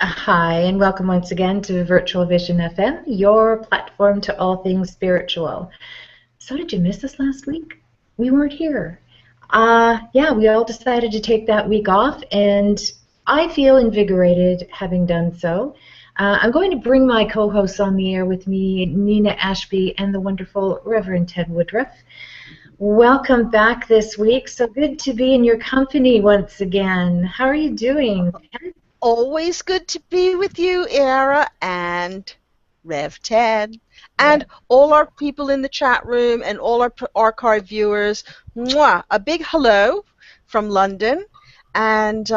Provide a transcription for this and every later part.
Hi, and welcome once again to Virtual Vision FM, your platform to all things spiritual. So, did you miss us last week? We weren't here. Yeah, we all decided to take that week off, and I feel invigorated having done so. I'm going to bring my co hosts on the air with me, Nina Ashby and the wonderful Reverend Ted Woodruff. Welcome back this week. So good to be in your company once again. How are you doing? Always good to be with you, Era and Rev Ted, Yeah. and all our people in the chat room and all our archive viewers. Mwah! A big hello from London, and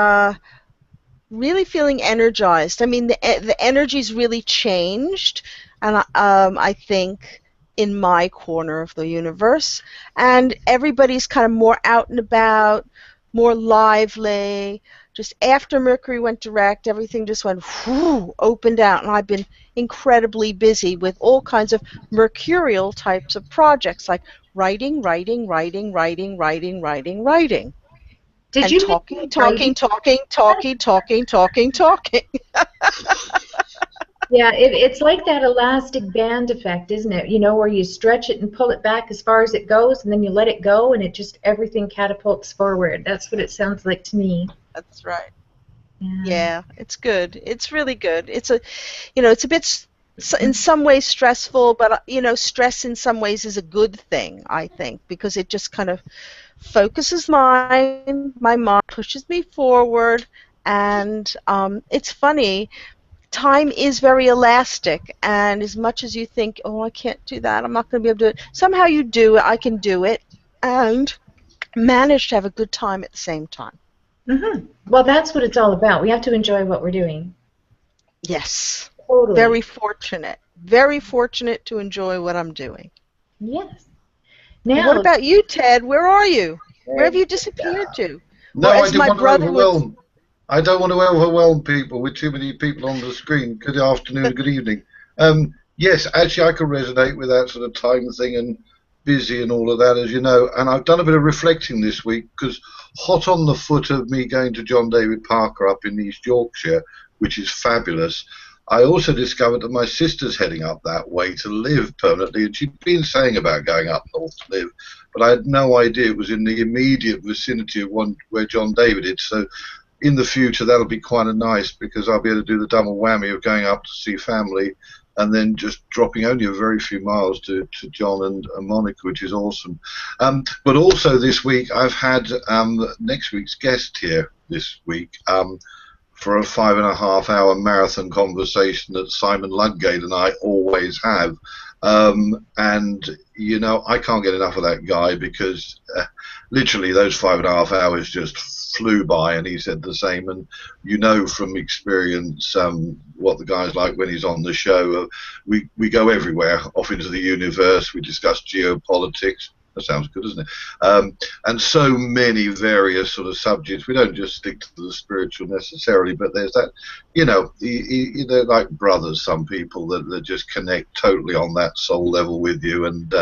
really feeling energized. I mean, the energy's really changed, and I think in my corner of the universe, and everybody's kind of more out and about, more lively. Just after Mercury went direct, everything just went whoo, opened out, and I've been incredibly busy with all kinds of mercurial types of projects like writing, writing, writing, writing, writing, writing, writing, Did and you talking, mention talking, writing? talking, talking, talking, talking, talking. Yeah, it's like that elastic band effect, isn't it? You know, where you stretch it and pull it back as far as it goes, and then you let it go, and it just everything catapults forward. That's what it sounds like to me. That's right. Yeah. Yeah, it's good. It's really good. It's a bit in some ways stressful, but stress in some ways is a good thing, I think, because it just kind of focuses my mind, pushes me forward, and it's funny. Time is very elastic, and as much as you think, oh, I can't do that, I'm not going to be able to do it, somehow you do it, I can do it, and manage to have a good time at the same time. Well, that's what it's all about. We have to enjoy what we're doing. Yes. Totally. Very fortunate. Very fortunate to enjoy what I'm doing. Yes. Well, what Now, about you, Ted? Where are you? Where have there you you disappeared go. to? Or No, I as didn't my want to brother would, overwhelm. I don't want to overwhelm people with too many people on the screen. Good afternoon, good evening. Yes, actually, I can resonate with that sort of time thing and busy and all of that, as you know. And I've done a bit of reflecting this week because hot on the foot of me going to John David Parker up in East Yorkshire, which is fabulous. I also discovered that my sister's heading up that way to live permanently, and she'd been saying about going up north to live, but I had no idea it was in the immediate vicinity of one where John David is. So in the future, that'll be quite a nice because I'll be able to do the double whammy of going up to see family and then just dropping only a very few miles to John and Monica, which is awesome. But also this week, I've had next week's guest here this week. For a 5.5 hour marathon conversation that Simon Ludgate and I always have. And, you know, I can't get enough of that guy because literally those 5.5 hours just flew by, and he said the same. And you know from experience what the guy's like when he's on the show. We go everywhere, off into the universe. We discuss geopolitics. That sounds good, doesn't it? And so many various sort of subjects. We don't just stick to the spiritual necessarily, but there's that, you know, they're like brothers, some people that just connect totally on that soul level with you, and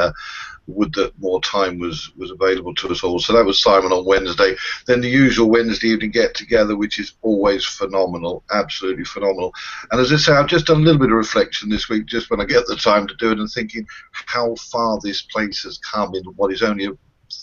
would that more time was available to us all. So that was Simon on Wednesday. Then the usual Wednesday evening get together, which is always phenomenal, absolutely phenomenal. And as I say, I've just done a little bit of reflection this week, just when I get the time to do it, and thinking how far this place has come in what is only a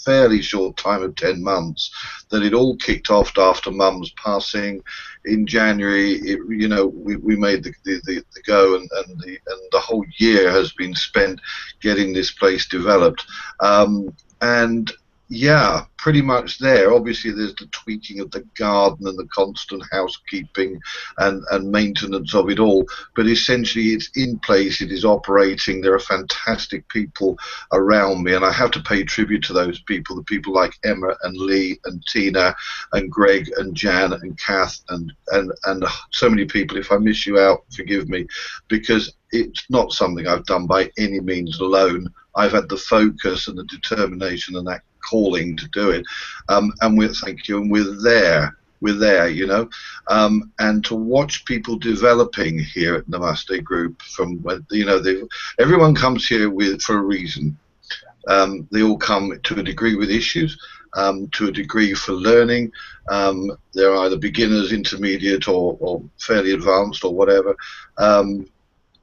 fairly short time of 10 months. That it all kicked off after Mum's passing in January. You know, we made the go, and the whole year has been spent getting this place developed. And yeah, pretty much there. Obviously, there's the tweaking of the garden and the constant housekeeping and maintenance of it all. But essentially, it's in place, it is operating. There are fantastic people around me, and I have to pay tribute to those people, the people like Emma and Lee and Tina and Greg and Jan and Kath and so many people. If I miss you out, forgive me, because it's not something I've done by any means alone. I've had the focus and the determination and that calling to do it, and we're thank you, and we're there, you know, and to watch people developing here at Namaste Group from when, you know, everyone comes here with for a reason. They all come to a degree with issues, to a degree for learning. They're either beginners, intermediate, or fairly advanced, or whatever.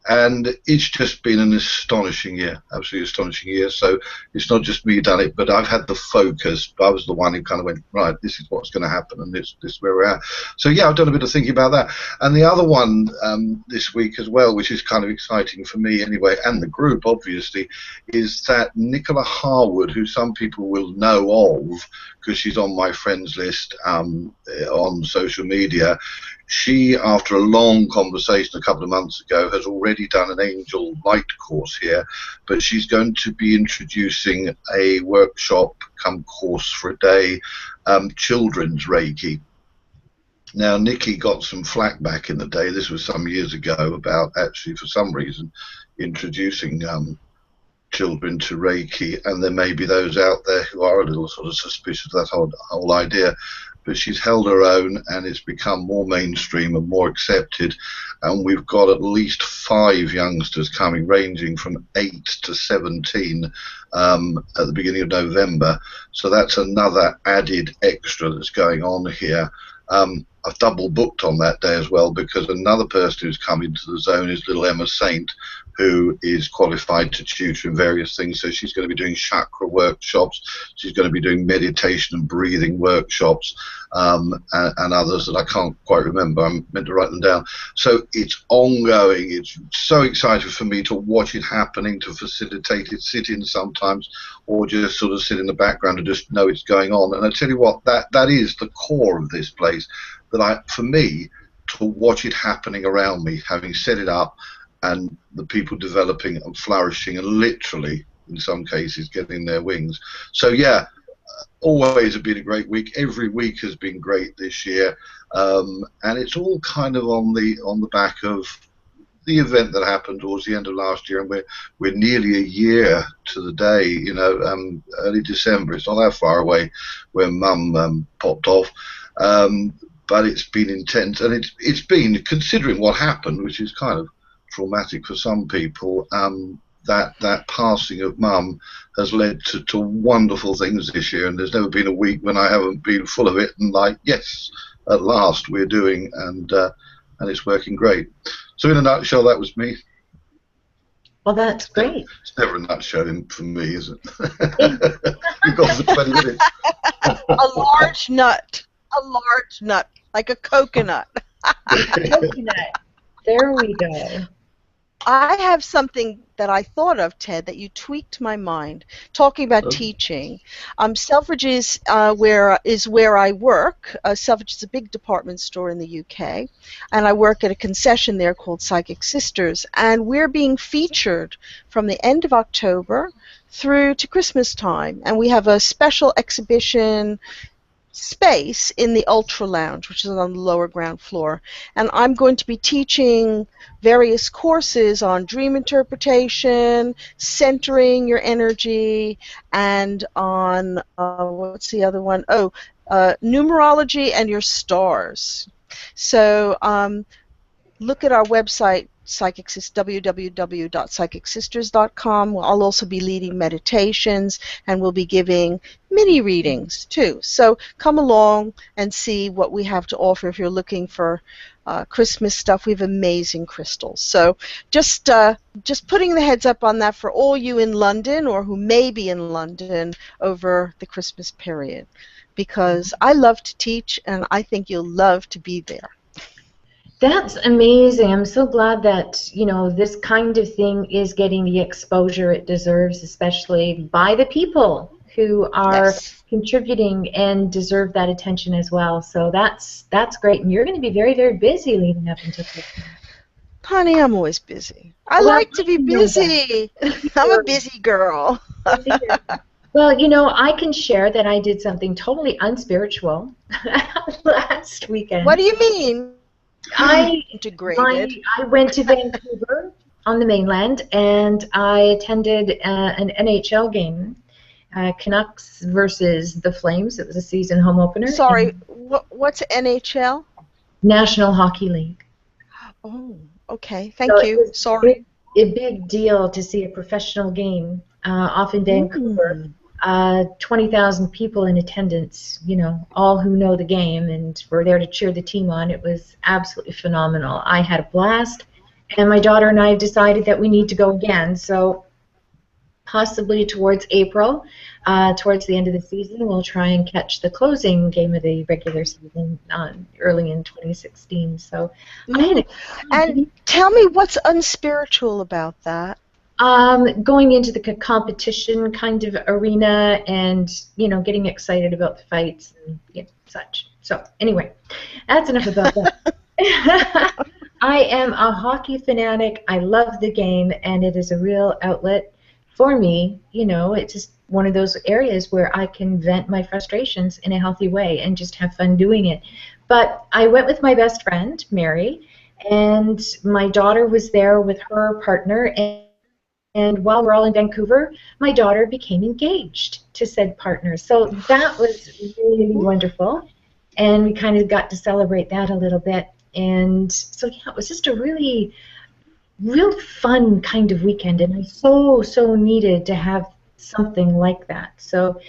And it's just been an astonishing year, absolutely astonishing year. So it's not just me done it, but I've had the focus. I was the one who kind of went, right, this is what's going to happen, and this is where we're at. So yeah, I've done a bit of thinking about that. And the other one this week as well, which is kind of exciting for me anyway, and the group obviously, is that Nicola Harwood, who some people will know of because she's on my friends list on social media. She, after a long conversation a couple of months ago, has already done an Angel Light course here, but she's going to be introducing a workshop come course for a day, children's Reiki. Now, Nikki got some flack back in the day, this was some years ago, about actually, for some reason, introducing children to Reiki, and there may be those out there who are a little sort of suspicious of that whole idea. But she's held her own, and it's become more mainstream and more accepted, and we've got at least 5 youngsters coming, ranging from 8 to 17 at the beginning of November. So that's another added extra that's going on here. I've double booked on that day as well, because another person who's come into the zone is little Emma Saint, who is qualified to tutor in various things. So she's going to be doing chakra workshops, she's going to be doing meditation and breathing workshops, and others that I can't quite remember. I'm meant to write them down. So it's ongoing. It's so exciting for me to watch it happening, to facilitate it, sit in sometimes, or just sort of sit in the background and just know it's going on. And I tell you what, that is the core of this place, that for me, to watch it happening around me, having set it up, and the people developing and flourishing and literally, in some cases, getting their wings. So yeah, always have been a great week. Every week has been great this year, and it's all kind of on the back of the event that happened towards the end of last year, and we're nearly a year to the day. You know, early December. It's not that far away when Mum popped off. But it's been intense, and it's been, considering what happened, which is kind of traumatic for some people, that passing of Mum has led to wonderful things this year, and there's never been a week when I haven't been full of it and like, yes, at last we're doing, and it's working great. So in a nutshell, that was me. Well, that's great. It's never a nutshell for me, is it? You've got for 20 minutes. A large nut. A large nut, like a coconut. Coconut. There we go. I have something that I thought of, Ted, that you tweaked my mind. Talking about teaching, Selfridge is where I work. Selfridge is a big department store in the UK, and I work at a concession there called Psychic Sisters, and we're being featured from the end of October through to Christmas time, and we have a special exhibition space in the Ultra Lounge, which is on the lower ground floor, and I'm going to be teaching various courses on dream interpretation, centering your energy, and on what's the other one? Numerology and your stars. So look at our website, www.psychicsisters.com. I'll also be leading meditations, and we'll be giving mini readings too. So come along and see what we have to offer. If you're looking for Christmas stuff, we have amazing crystals. So just putting the heads up on that for all you in London or who may be in London over the Christmas period, because I love to teach and I think you'll love to be there. That's amazing. I'm so glad that, you know, this kind of thing is getting the exposure it deserves, especially by the people who are contributing and deserve that attention as well. So that's great. And you're going to be very, very busy leading up until Christmas. Honey, I'm always busy. I like to be busy. I'm a busy girl. Well, you know, I can share that I did something totally unspiritual last weekend. What do you mean? I went to Vancouver on the mainland, and I attended an NHL game, Canucks versus the Flames. It was a season home opener. Sorry, what's NHL? National Hockey League. Oh, okay. Thank you. Sorry. A big deal to see a professional game off in Vancouver. 20,000 people in attendance, all who know the game and were there to cheer the team on. It was absolutely phenomenal. I had a blast, and my daughter and I have decided that we need to go again. So possibly towards April, towards the end of the season, we'll try and catch the closing game of the regular season early in 2016. So, and tell me what's unspiritual about that. Going into the competition kind of arena, and getting excited about the fights and such. So anyway, that's enough about that. I am a hockey fanatic. I love the game, and it is a real outlet for me. It's just one of those areas where I can vent my frustrations in a healthy way and just have fun doing it. But I went with my best friend, Mary, and my daughter was there with her partner, and while we're all in Vancouver, my daughter became engaged to said partner. So that was really wonderful, and we kind of got to celebrate that a little bit. And so, yeah, it was just a real fun kind of weekend, and I so needed to have something like that. So,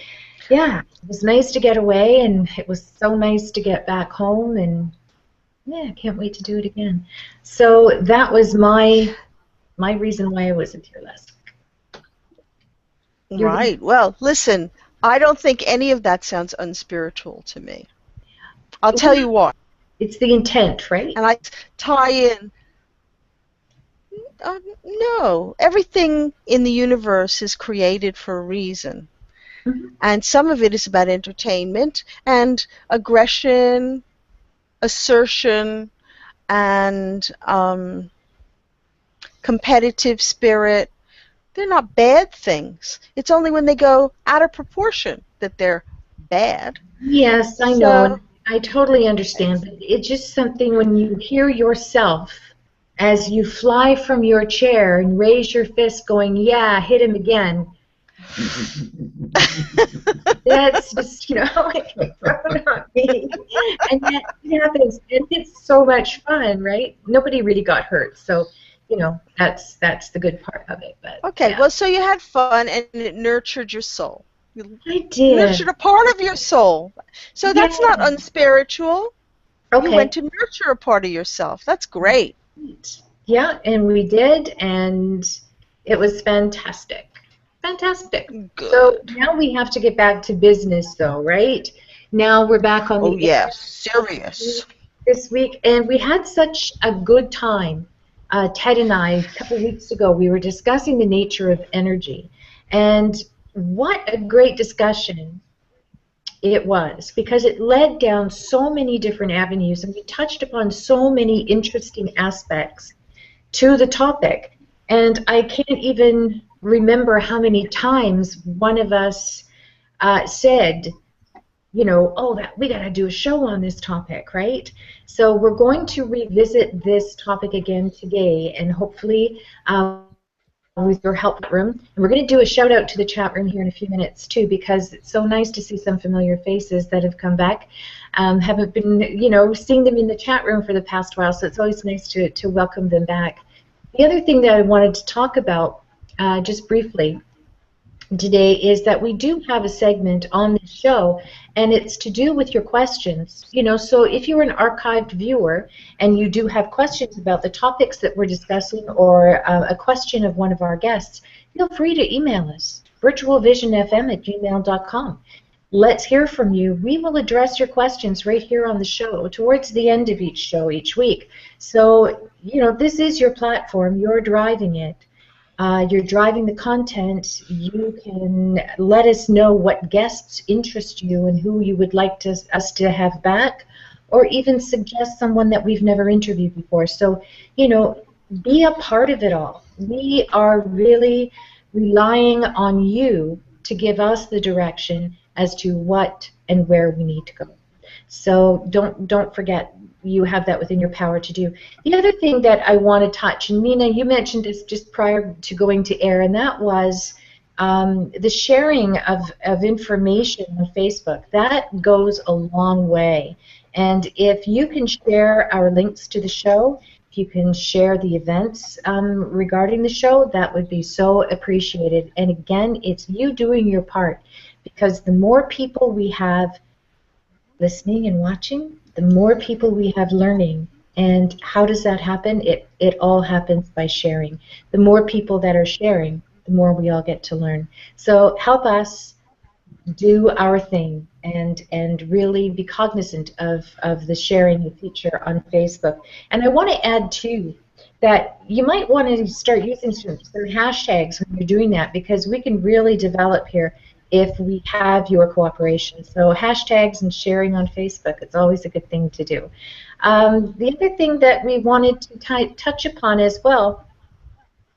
yeah, it was nice to get away, and it was so nice to get back home, and yeah, I can't wait to do it again. So that was my reason why I wasn't here last week. Right. Well, listen, I don't think any of that sounds unspiritual to me. I'll tell you why. It's the intent, right? And I tie in. No, everything in the universe is created for a reason. Mm-hmm. And some of it is about entertainment and aggression, assertion, and competitive spirit. They're not bad things. It's only when they go out of proportion that they're bad. Yes, I know. I totally understand. But it's just something when you hear yourself as you fly from your chair and raise your fist going, yeah, hit him again. That's just, like thrown at me. And that happens. And it's so much fun, right? Nobody really got hurt. So, that's the good part of it. But okay, yeah. Well, so you had fun and it nurtured your soul. I did. Nurtured a part of your soul. So that's not unspiritual. Okay. You went to nurture a part of yourself. That's great. Yeah, and we did, and it was fantastic. Fantastic. Good. So now we have to get back to business, though, right? Now we're back on the air serious this week, and we had such a good time. Ted and I, a couple weeks ago, we were discussing the nature of energy, and what a great discussion it was, because it led down so many different avenues, and we touched upon so many interesting aspects to the topic. And I can't even remember how many times one of us said, oh, we got to do a show on this topic, right? So we're going to revisit this topic again today, and hopefully with your help, room. And we're going to do a shout out to the chat room here in a few minutes too, because it's so nice to see some familiar faces that have come back. Haven't been, seeing them in the chat room for the past while, so it's always nice to welcome them back. The other thing that I wanted to talk about just briefly today is that we do have a segment on the show, and it's to do with your questions. So if you're an archived viewer and you do have questions about the topics that we're discussing, or a question of one of our guests, feel free to email us, virtualvisionfm@gmail.com. Let's hear from you. We will address your questions right here on the show towards the end of each show each week. So, this is your platform. You're driving it. You're driving the content. You can let us know what guests interest you and who you would like us to have back, or even suggest someone that we've never interviewed before. So, be a part of it all. We are really relying on you to give us the direction as to what and where we need to go. So don't forget, you have that within your power to do. The other thing that I want to touch, and Nina, you mentioned this just prior to going to air, and that was the sharing of information on Facebook. That goes a long way. And if you can share our links to the show, if you can share the events regarding the show, that would be so appreciated. And again, it's you doing your part, because the more people we have listening and watching, the more people we have learning. And how does that happen? It all happens by sharing. The more people that are sharing, the more we all get to learn. So help us do our thing and really be cognizant of the sharing the feature on Facebook. And I want to add too that you might want to start using some hashtags when you're doing that, because we can really develop here if we have your cooperation. So hashtags and sharing on Facebook, it's always a good thing to do. The other thing that we wanted to touch upon as well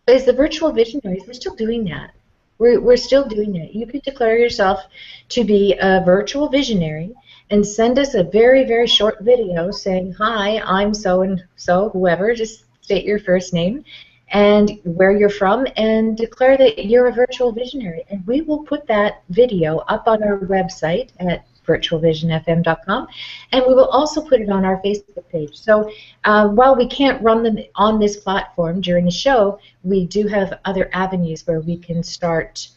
is the virtual visionaries. We're still doing that. We're still doing that. You could declare yourself to be a virtual visionary and send us a very, very short video saying, hi, I'm so-and-so, whoever, just state your first name and where you're from, and declare that you're a virtual visionary. And we will put that video up on our website at virtualvisionfm.com, and we will also put it on our Facebook page. So while we can't run them on this platform during the show, we do have other avenues where we can start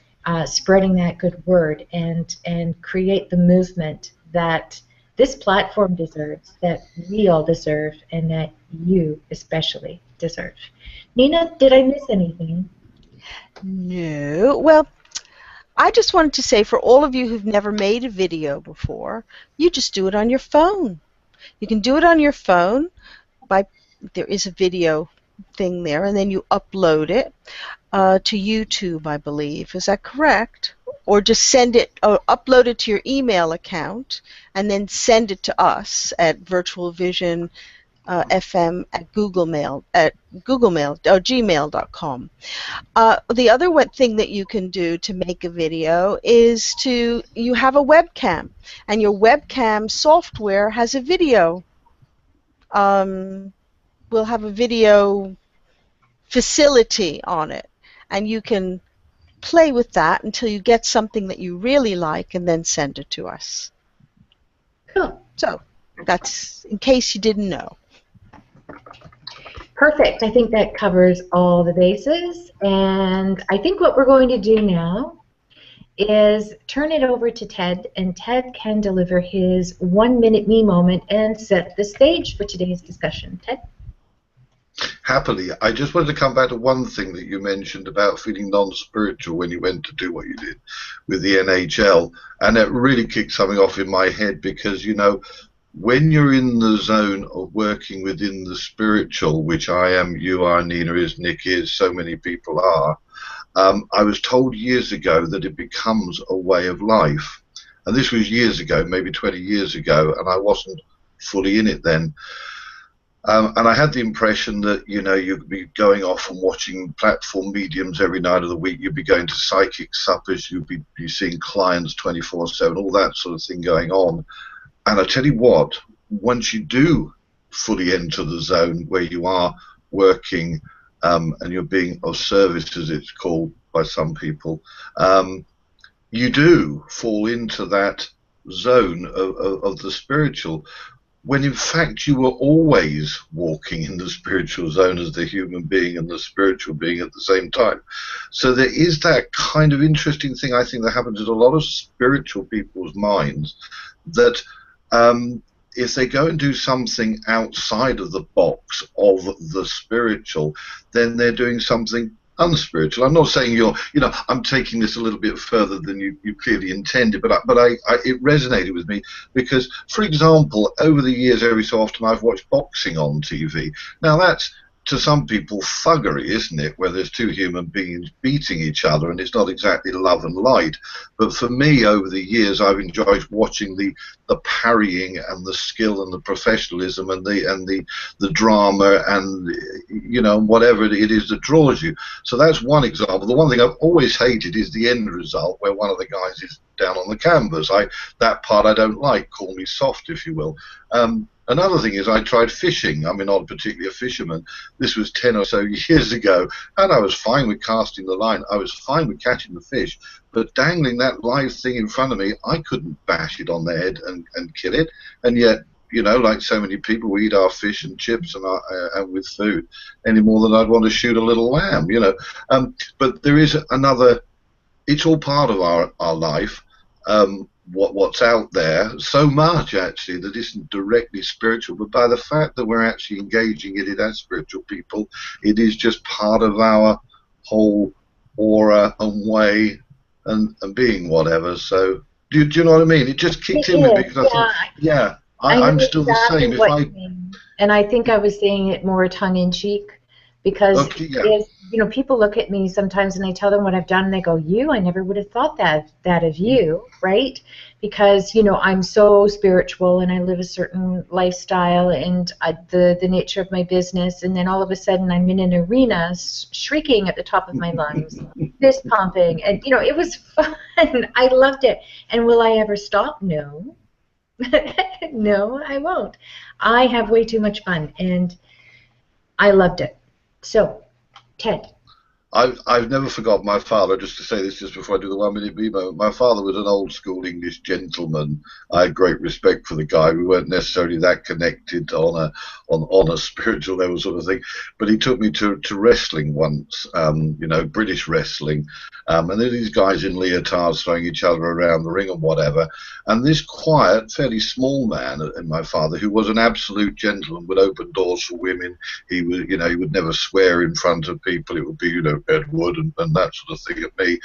spreading that good word and create the movement that this platform deserves, that we all deserve, and that you especially deserve. Nina, did I miss anything? No. Well, I just wanted to say, for all of you who've never made a video before, you just do it on your phone. You can do it on your phone there is a video thing there, and then you upload it to YouTube, I believe. Is that correct? Or just send it, or upload it to your email account, and then send it to us at virtualvision FM at gmail.com. The other thing that you can do to make a video is you have a webcam, and your webcam software has a video. We'll have a video facility on it, and you can play with that until you get something that you really like, and then send it to us. Cool. So that's in case you didn't know. Perfect. I think that covers all the bases, and I think what we're going to do now is turn it over to Ted, and Ted can deliver his 1 minute me moment and set the stage for today's discussion. Ted? Happily. I just wanted to come back to one thing that you mentioned about feeling non-spiritual when you went to do what you did with the NHL, and it really kicked something off in my head, because, you know, when you're in the zone of working within the spiritual, which I am, you are, Nina is, Nick is, so many people are, I was told years ago that it becomes a way of life. And this was years ago, maybe 20 years ago, and I wasn't fully in it then. And I had the impression that, you know, you'd be going off and watching platform mediums every night of the week, you'd be going to psychic suppers, you'd be seeing clients 24/7, all that sort of thing going on. And I tell you what, once you do fully enter the zone where you are working and you're being of service, as it's called by some people, you do fall into that zone of the spiritual, when in fact you were always walking in the spiritual zone as the human being and the spiritual being at the same time. So there is that kind of interesting thing, I think, that happens in a lot of spiritual people's minds, that if they go and do something outside of the box of the spiritual, then they're doing something unspiritual. I'm not saying I'm taking this a little bit further than you clearly intended, but it resonated with me because, for example, over the years, every so often I've watched boxing on TV. Now that's, to some people, thuggery, isn't it, where there's two human beings beating each other, and it's not exactly love and light. But for me, over the years, I've enjoyed watching the parrying and the skill and the professionalism and the drama and, you know, whatever it is that draws you. So that's one example. The one thing I've always hated is the end result, where one of the guys is down on the canvas. That part I don't like. Call me soft, if you will. Another thing is I tried fishing. I mean, not particularly a fisherman. This was 10 or so years ago, and I was fine with casting the line. I was fine with catching the fish, but dangling that live thing in front of me, I couldn't bash it on the head and kill it. And yet you know, like so many people, we eat our fish and chips and with food any more than I'd want to shoot a little lamb, you know. But there is another. It's all part of our life. What's out there, so much actually that isn't directly spiritual, but by the fact that we're actually engaging in it as spiritual people, it is just part of our whole aura and way and being whatever. So do you know what I mean? It just kicked It in with me is, because I thought, yeah, I know I'm still the exactly same. If what I, you mean. And I think I was saying it more tongue in cheek because okay, yeah. if people look at me sometimes and I tell them what I've done and they go, "You, I never would have thought that of you," right? Because I'm so spiritual and I live a certain lifestyle and the nature of my business, and then all of a sudden I'm in an arena shrieking at the top of my lungs, fist pumping, and it was fun. I loved it. And will I ever stop? No. No, I won't. I have way too much fun, and I loved it. So, Ted. I've never forgot my father. Just to say this, just before I do the 1 minute memo, my father was an old school English gentleman. I had great respect for the guy. We weren't necessarily that connected on a spiritual level sort of thing, but he took me to wrestling once. British wrestling, and there were these guys in leotards throwing each other around the ring and whatever. And this quiet, fairly small man, and my father, who was an absolute gentleman, would open doors for women. He would, he would never swear in front of people. It would be, Edward and that sort of thing at me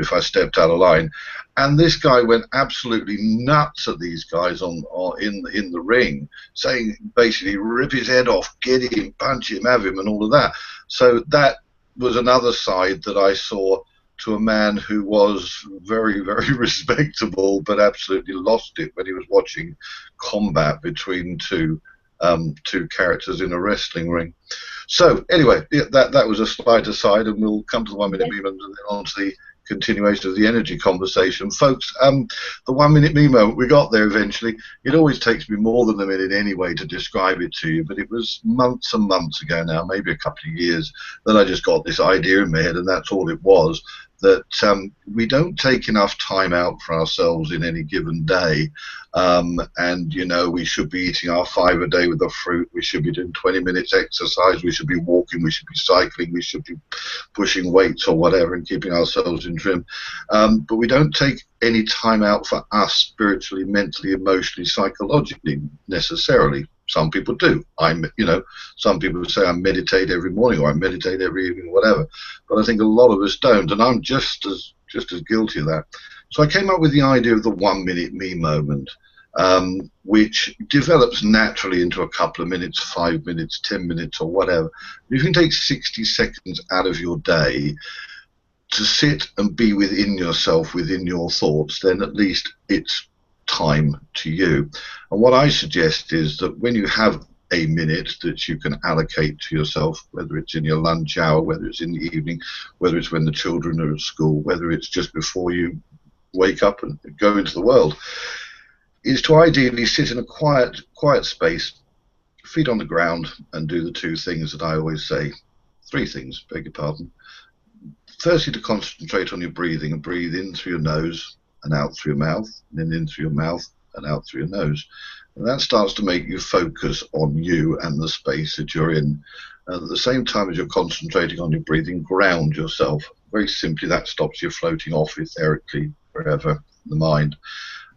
if I stepped out of line. And this guy went absolutely nuts at these guys in the ring, saying basically rip his head off, get him, punch him, have him, and all of that. So that was another side that I saw to a man who was very, very respectable, but absolutely lost it when he was watching combat between two characters in a wrestling ring. So anyway, that was a slight aside, and we'll come to the 1 minute memo and then on to the continuation of the energy conversation. Folks, the 1 minute memo, we got there eventually. It always takes me more than a minute anyway to describe it to you, but it was months and months ago now, maybe a couple of years, that I just got this idea in my head, and that's all it was, that we don't take enough time out for ourselves in any given day. And we should be eating our 5 a day with a fruit, we should be doing 20 minutes exercise, we should be walking, we should be cycling, we should be pushing weights or whatever and keeping ourselves in trim, but we don't take any time out for us spiritually, mentally, emotionally, psychologically necessarily. Some people do. Some people say I meditate every morning or I meditate every evening, whatever, but I think a lot of us don't, and I'm just as guilty of that. So I came up with the idea of the 1 minute me moment, which develops naturally into a couple of minutes, 5 minutes, 10 minutes, or whatever. You can take 60 seconds out of your day to sit and be within yourself, within your thoughts, then at least it's time to you. And what I suggest is that when you have a minute that you can allocate to yourself, whether it's in your lunch hour, whether it's in the evening, whether it's when the children are at school, whether it's just before you wake up and go into the world, is to ideally sit in a quiet space, feet on the ground, and do the 2 things that I always say, 3 things, beg your pardon. Firstly, to concentrate on your breathing and breathe in through your nose and out through your mouth, and then in through your mouth and out through your nose. And that starts to make you focus on you and the space that you're in. And at the same time as you're concentrating on your breathing, ground yourself. Very simply, that stops you floating off etherically wherever in the mind.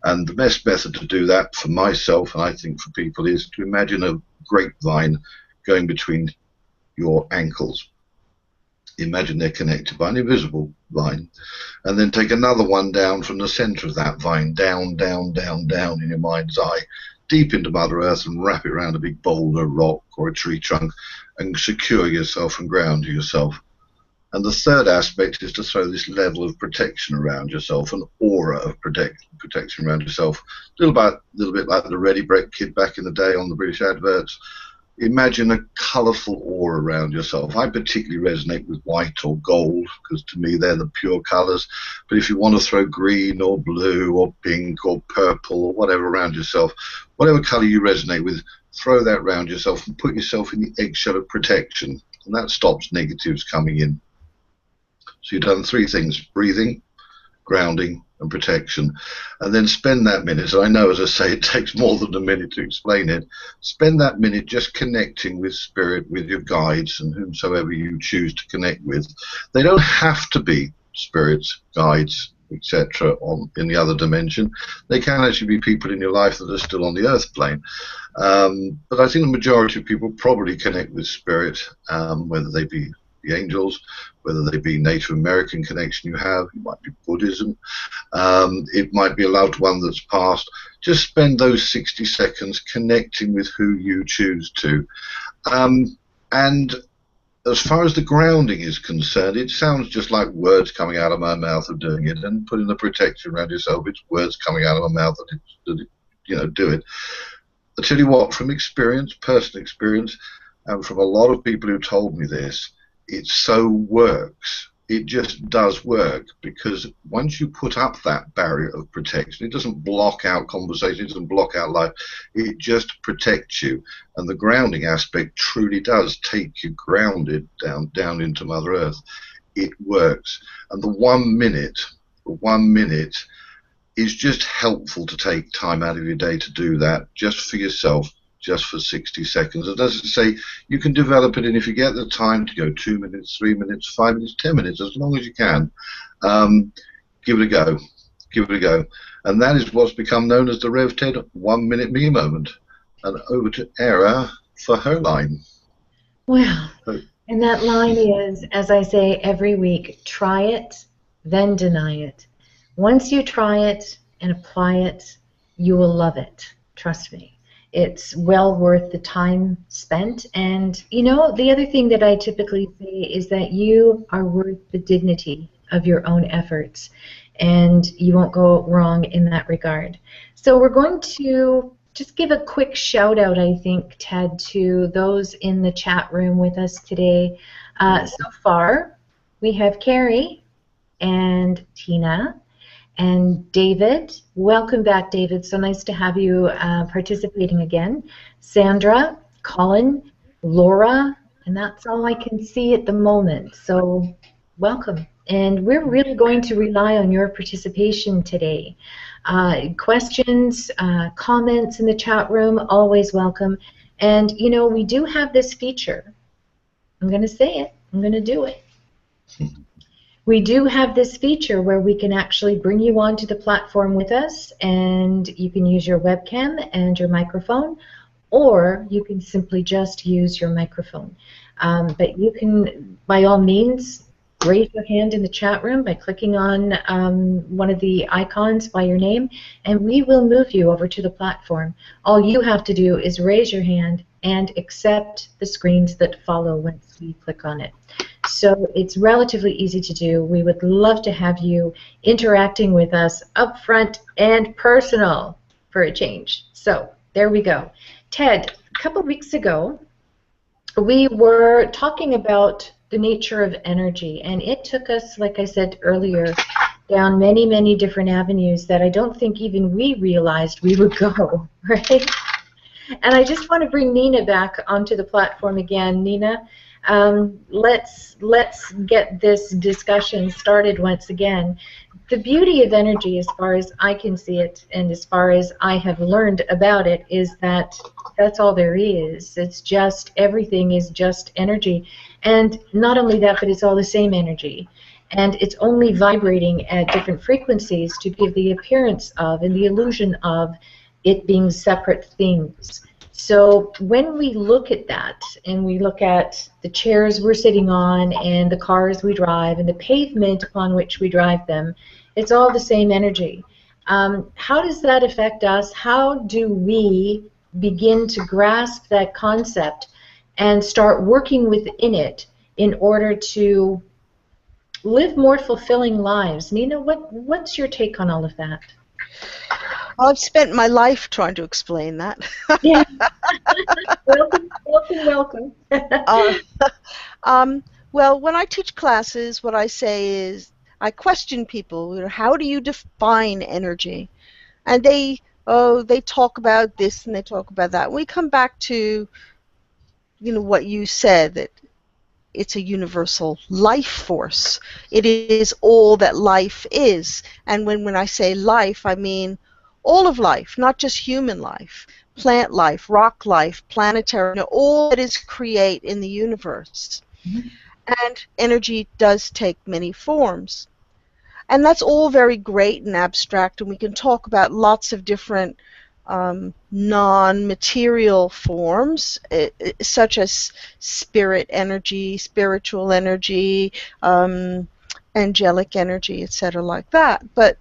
And the best method to do that for myself, and I think for people, is to imagine a grapevine going between your ankles. Imagine they're connected by an invisible vine, and then take another one down from the center of that vine, down, down, down, down in your mind's eye, deep into Mother Earth, and wrap it around a big boulder, rock, or a tree trunk, and secure yourself and ground yourself. And the third aspect is to throw this level of protection around yourself, an aura of protection around yourself, a little bit like the Ready Brek kid back in the day on the British adverts. Imagine a colourful aura around yourself. I particularly resonate with white or gold because to me they're the pure colours. But if you want to throw green or blue or pink or purple or whatever around yourself, whatever colour you resonate with, throw that around yourself and put yourself in the eggshell of protection. And that stops negatives coming in. So you've done 3 things: breathing, grounding and protection, and then spend that minute. So I know, as I say, it takes more than a minute to explain it. Spend that minute just connecting with spirit, with your guides and whomsoever you choose to connect with. They don't have to be spirits, guides, etc. in the other dimension. They can actually be people in your life that are still on the earth plane. But I think the majority of people probably connect with spirit, whether they be the angels, whether they be Native American connection you have, it might be Buddhism, it might be a loved one that's passed. Just spend those 60 seconds connecting with who you choose to. And as far as the grounding is concerned, it sounds just like words coming out of my mouth of doing it, and putting the protection around yourself, it's words coming out of my mouth that do it. I tell you what, from experience, personal experience, and from a lot of people who told me this, it so works. It just does work, because once you put up that barrier of protection, it doesn't block out conversation, it doesn't block out life, it just protects you. And the grounding aspect truly does take you grounded down into Mother Earth. It works. And the 1 minute is just helpful to take time out of your day to do that, just for yourself, just for 60 seconds. And as I say, you can develop it, and if you get the time to go 2 minutes, 3 minutes, 5 minutes, 10 minutes, as long as you can, give it a go. Give it a go. And that is what's become known as the Rev Ted 1 Minute Me moment. And over to Era for her line. Well, and that line is, as I say every week, try it, then deny it. Once you try it and apply it, you will love it. Trust me. It's well worth the time spent. And, you know, the other thing that I typically say is that you are worth the dignity of your own efforts, and you won't go wrong in that regard. So we're going to just give a quick shout out, I think, Ted, to those in the chat room with us today. So far, we have Carrie and Tina and David. Welcome back, David. So nice to have you participating again. Sandra, Colin, Laura, and that's all I can see at the moment. So welcome. And we're really going to rely on your participation today. Questions, comments in the chat room, always welcome. And, you know, we do have this feature. I'm going to say it. I'm going to do it. We do have this feature where we can actually bring you onto the platform with us, and you can use your webcam and your microphone, or you can simply just use your microphone. But you can, by all means, raise your hand in the chat room by clicking on one of the icons by your name, and we will move you over to the platform. All you have to do is raise your hand and accept the screens that follow once we click on it. So it's relatively easy to do. We would love to have you interacting with us up front and personal for a change. So there we go. Ted, a couple of weeks ago, we were talking about the nature of energy, and it took us, like I said earlier, down many, many different avenues that I don't think even we realized we would go, right? And I just want to bring Nina back onto the platform again. Nina, let's get this discussion started once again. The beauty of energy, as far as I can see it, and as far as I have learned about it, is that that's all there is. It's just, everything is just energy. And not only that, but it's all the same energy. And it's only vibrating at different frequencies to give the appearance of and the illusion of it being separate things. So when we look at that, and we look at the chairs we're sitting on and the cars we drive and the pavement upon which we drive them, it's all the same energy. How does that affect us? How do we begin to grasp that concept and start working within it in order to live more fulfilling lives? Nina, what's your take on all of that? Well, I've spent my life trying to explain that. Yeah. Welcome, welcome, welcome. Well, when I teach classes, what I say is, I question people, how do you define energy? And they talk about this and they talk about that. We come back to, what you said, that it's a universal life force. It is all that life is. And when I say life, I mean all of life, not just human life, plant life, rock life, planetary, all that is create in the universe. Mhm. And energy does take many forms. And that's all very great and abstract, and we can talk about lots of different non-material forms, such as spirit energy, spiritual energy, angelic energy, etc., like that. But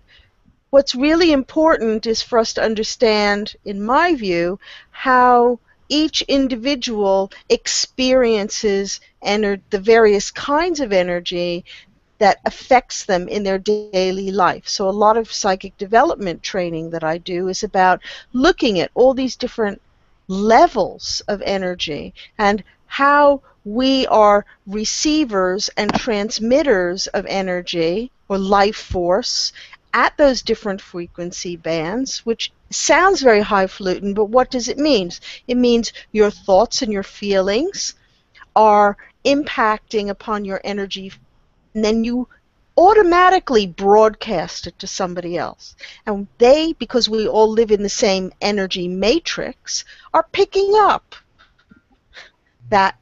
what's really important is for us to understand, in my view, how each individual experiences the various kinds of energy that affects them in their daily life. So a lot of psychic development training that I do is about looking at all these different levels of energy and how we are receivers and transmitters of energy or life force at those different frequency bands, which sounds very highfalutin, but what does it mean? It means your thoughts and your feelings are impacting upon your energy, and then you automatically broadcast it to somebody else. And they, because we all live in the same energy matrix, are picking up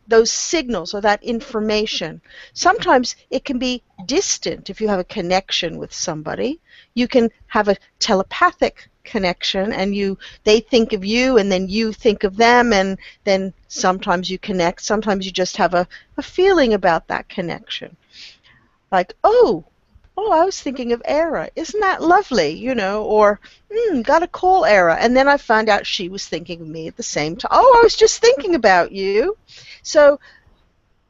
those signals or that information. Sometimes it can be distant. If you have a connection with somebody, you can have a telepathic connection, and they think of you and then you think of them, and then sometimes you connect, sometimes you just have a feeling about that connection. Like, oh, I was thinking of Era. Isn't that lovely? Or, got a call, Era. And then I found out she was thinking of me at the same time. Oh, I was just thinking about you. So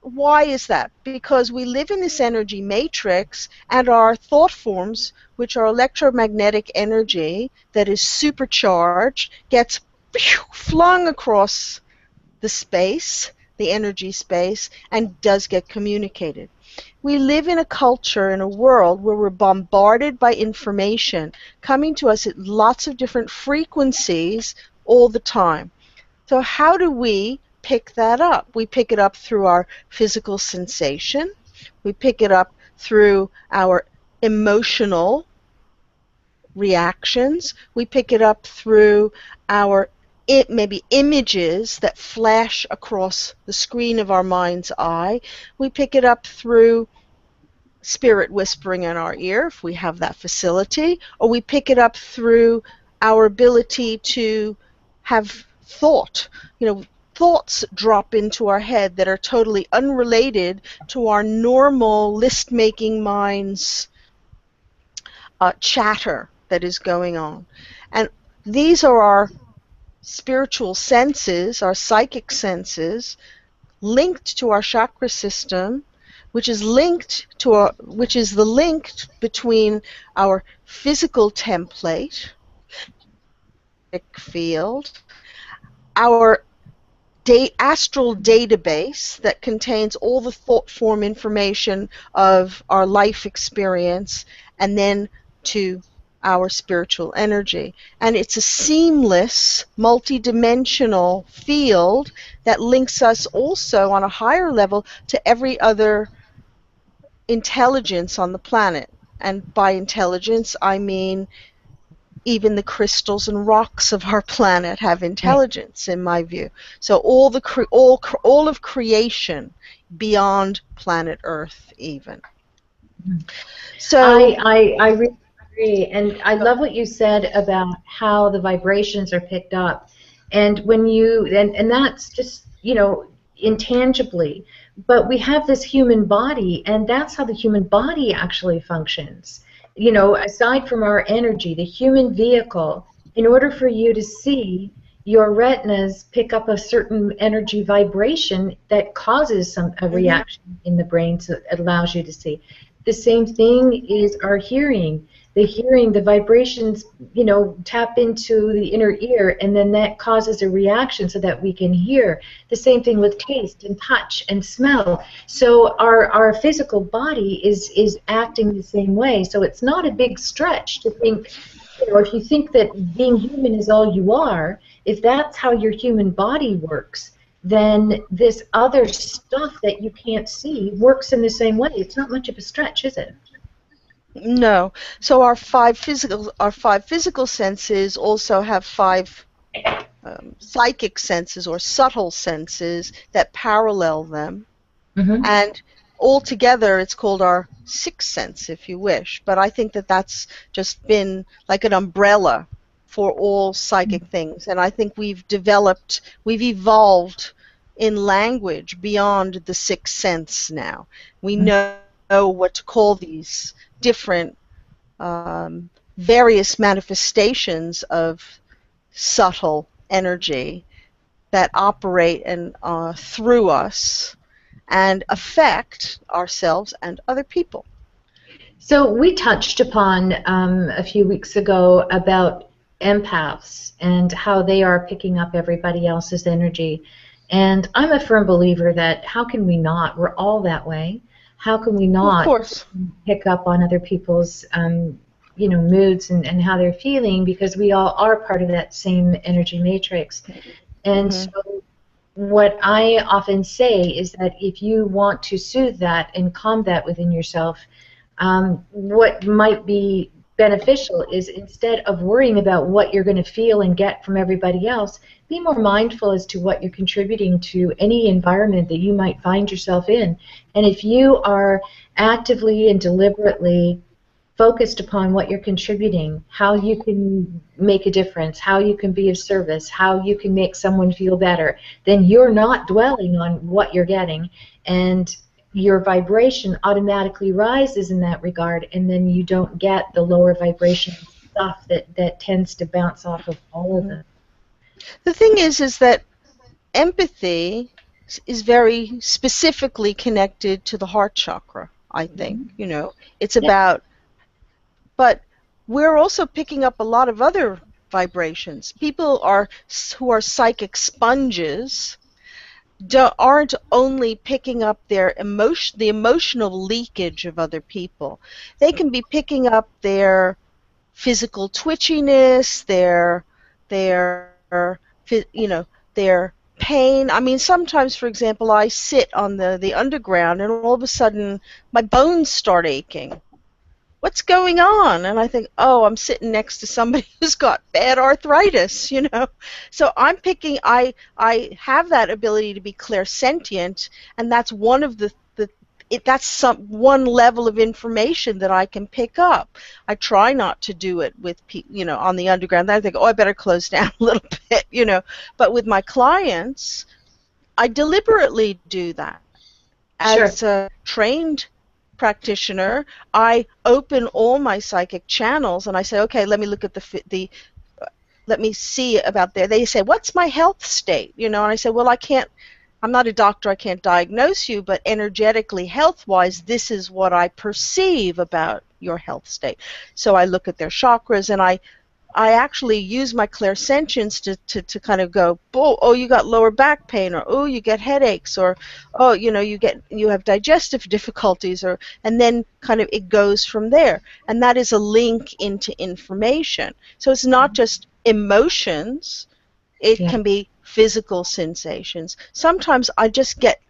why is that? Because we live in this energy matrix, and our thought forms, which are electromagnetic energy that is supercharged, gets flung across the space, the energy space, and does get communicated. We live in a culture, in a world, where we're bombarded by information coming to us at lots of different frequencies all the time. So how do we pick that up? We pick it up through our physical sensation. We pick it up through our emotional reactions. We pick it up through our maybe images that flash across the screen of our mind's eye. We pick it up through spirit whispering in our ear, if we have that facility, or we pick it up through our ability to have thought. Thoughts drop into our head that are totally unrelated to our normal list-making mind's chatter that is going on. And these are our spiritual senses, our psychic senses, linked to our chakra system, which is the link between our physical template, field, our astral database that contains all the thought form information of our life experience, and then to our spiritual energy. And it's a seamless, multi-dimensional field that links us also on a higher level to every other intelligence on the planet. And by intelligence, I mean even the crystals and rocks of our planet have intelligence, in my view. So all of creation beyond planet Earth, even. So I really agree, and I love what you said about how the vibrations are picked up, and and that's just intangibly, but we have this human body, and that's how the human body actually functions. Aside from our energy, the human vehicle, in order for you to see, your retinas pick up a certain energy vibration that causes a reaction in the brain, so it allows you to see. The same thing is our hearing. The vibrations, tap into the inner ear, and then that causes a reaction so that we can hear. The same thing with taste and touch and smell. So our physical body is acting the same way. So it's not a big stretch to think, if you think that being human is all you are, if that's how your human body works, then this other stuff that you can't see works in the same way. It's not much of a stretch, is it? No. So our five physical senses also have five psychic senses or subtle senses that parallel them. Mm-hmm. And altogether, it's called our sixth sense, if you wish. But I think that that's just been like an umbrella for all psychic things. And I think we've evolved in language beyond the sixth sense now. We know what to call these different various manifestations of subtle energy that operate and through us and affect ourselves and other people. So we touched upon a few weeks ago about empaths and how they are picking up everybody else's energy. And I'm a firm believer that how can we not? We're all that way. How can we not Of course. pick up on other people's moods and how they're feeling, because we all are part of that same energy matrix. And so what I often say is that if you want to soothe that and calm that within yourself, what might be beneficial is, instead of worrying about what you're going to feel and get from everybody else, be more mindful as to what you're contributing to any environment that you might find yourself in. And if you are actively and deliberately focused upon what you're contributing, how you can make a difference, how you can be of service, how you can make someone feel better, then you're not dwelling on what you're getting, and your vibration automatically rises in that regard, and then you don't get the lower vibration stuff that tends to bounce off of all of them. The thing is that empathy is very specifically connected to the heart chakra, I think. It's about, but we're also picking up a lot of other vibrations. People who are psychic sponges aren't only picking up the emotional leakage of other people. They can be picking up their physical twitchiness, their pain. I mean, sometimes, for example, I sit on the underground and all of a sudden my bones start aching. What's going on? And I think, oh, I'm sitting next to somebody who's got bad arthritis, So I have that ability to be clairsentient, and that's one of that's one level of information that I can pick up. I try not to do it with on the underground. I think, oh, I better close down a little bit, But with my clients, I deliberately do that. As a trained practitioner, I open all my psychic channels and I say, okay, let me look at let me see about there. They say, what's my health state? And I say, well, I'm not a doctor, I can't diagnose you, but energetically, health-wise, this is what I perceive about your health state. So I look at their chakras, and I actually use my clairsentience to kind of go, oh, you got lower back pain, or oh, you get headaches, or oh, you have digestive difficulties, and then kind of it goes from there. And that is a link into information. So it's not just emotions, it can be physical sensations. Sometimes I just get,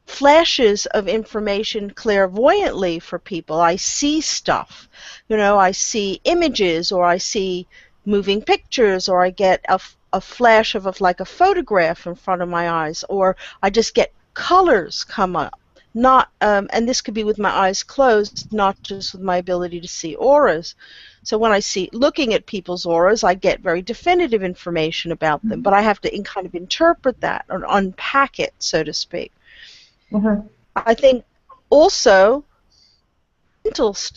flashes of information clairvoyantly for people. I see stuff, I see images, or I see moving pictures, or I get a flash of like a photograph in front of my eyes, or I just get colors come up. Not, and this could be with my eyes closed, not just with my ability to see auras. So when looking at people's auras, I get very definitive information about them, but I have to kind of interpret that or unpack it, so to speak. I think also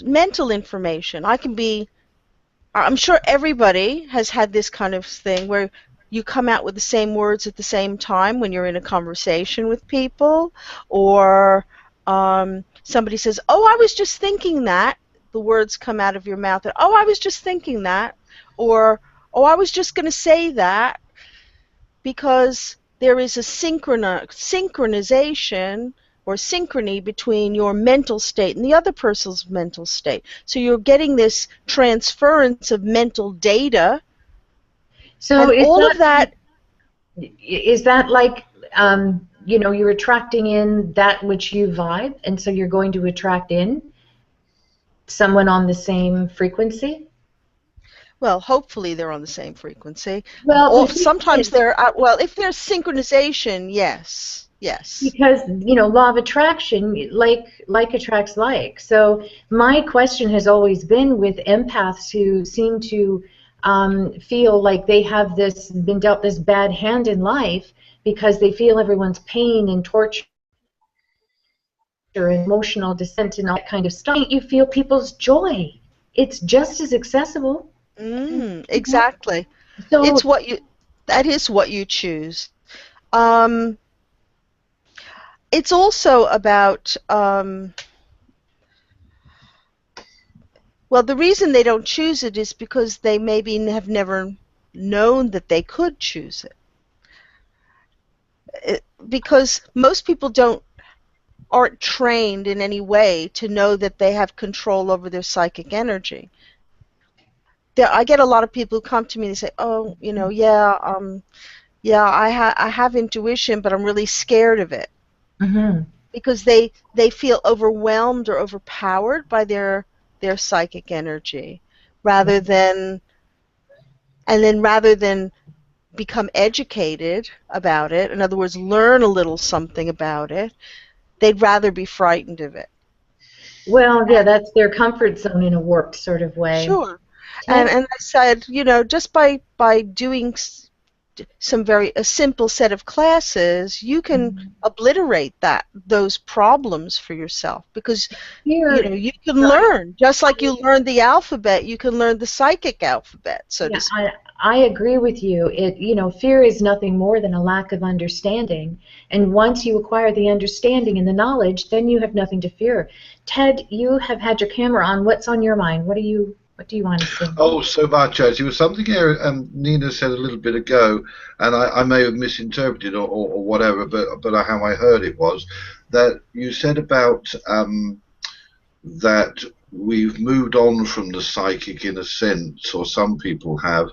mental information. I'm sure everybody has had this kind of thing where you come out with the same words at the same time when you're in a conversation with people, or somebody says, oh, I was just thinking that. The words come out of your mouth, and, oh, I was just thinking that, or, oh, I was just going to say that, because there is a synchronization or synchrony between your mental state and the other person's mental state. So you're getting this transference of mental data. So and all of that. is that like, you know, you're attracting in that which you vibe, and so you're going to attract in someone on the same frequency? Well, hopefully they're on the same frequency. Well, the Or thing sometimes is, they're, well, if there's synchronization, yes, yes. because you know, law of attraction, like attracts like. So my question has always been with empaths who seem to feel like they have this been dealt this bad hand in life because they feel everyone's pain and torture and emotional dissent and all that kind of stuff. You feel people's joy. It's just as accessible. Exactly. So, It's what you, that is what you choose. Um, it's also about, well, the reason they don't choose it is because they maybe have never known that they could choose it. Because most people aren't trained in any way to know that they have control over their psychic energy. I get a lot of people who come to me and they say, "Oh, you know, yeah, I have intuition, but I'm really scared of it," mhm. because they feel overwhelmed or overpowered by their psychic energy, rather than rather than become educated about it. In other words, learn a little something about it. They'd rather be frightened of it. Well, yeah, that's their comfort zone in a warped sort of way. Sure. Ted? And I said, you know, just by doing a simple set of classes, you can obliterate those problems for yourself, because you know Here, you can learn just like you learn the alphabet. You can learn the psychic alphabet, so to yeah, speak. I agree with you. You know, fear is nothing more than a lack of understanding. And once you acquire the understanding and the knowledge, then you have nothing to fear. Ted, you have had your camera on. What's on your mind? What do you want to say? Oh, so much, actually. It was something here Nina said a little bit ago, and I may have misinterpreted or whatever, but how I heard it was that you said about that we've moved on from the psychic in a sense, or some people have,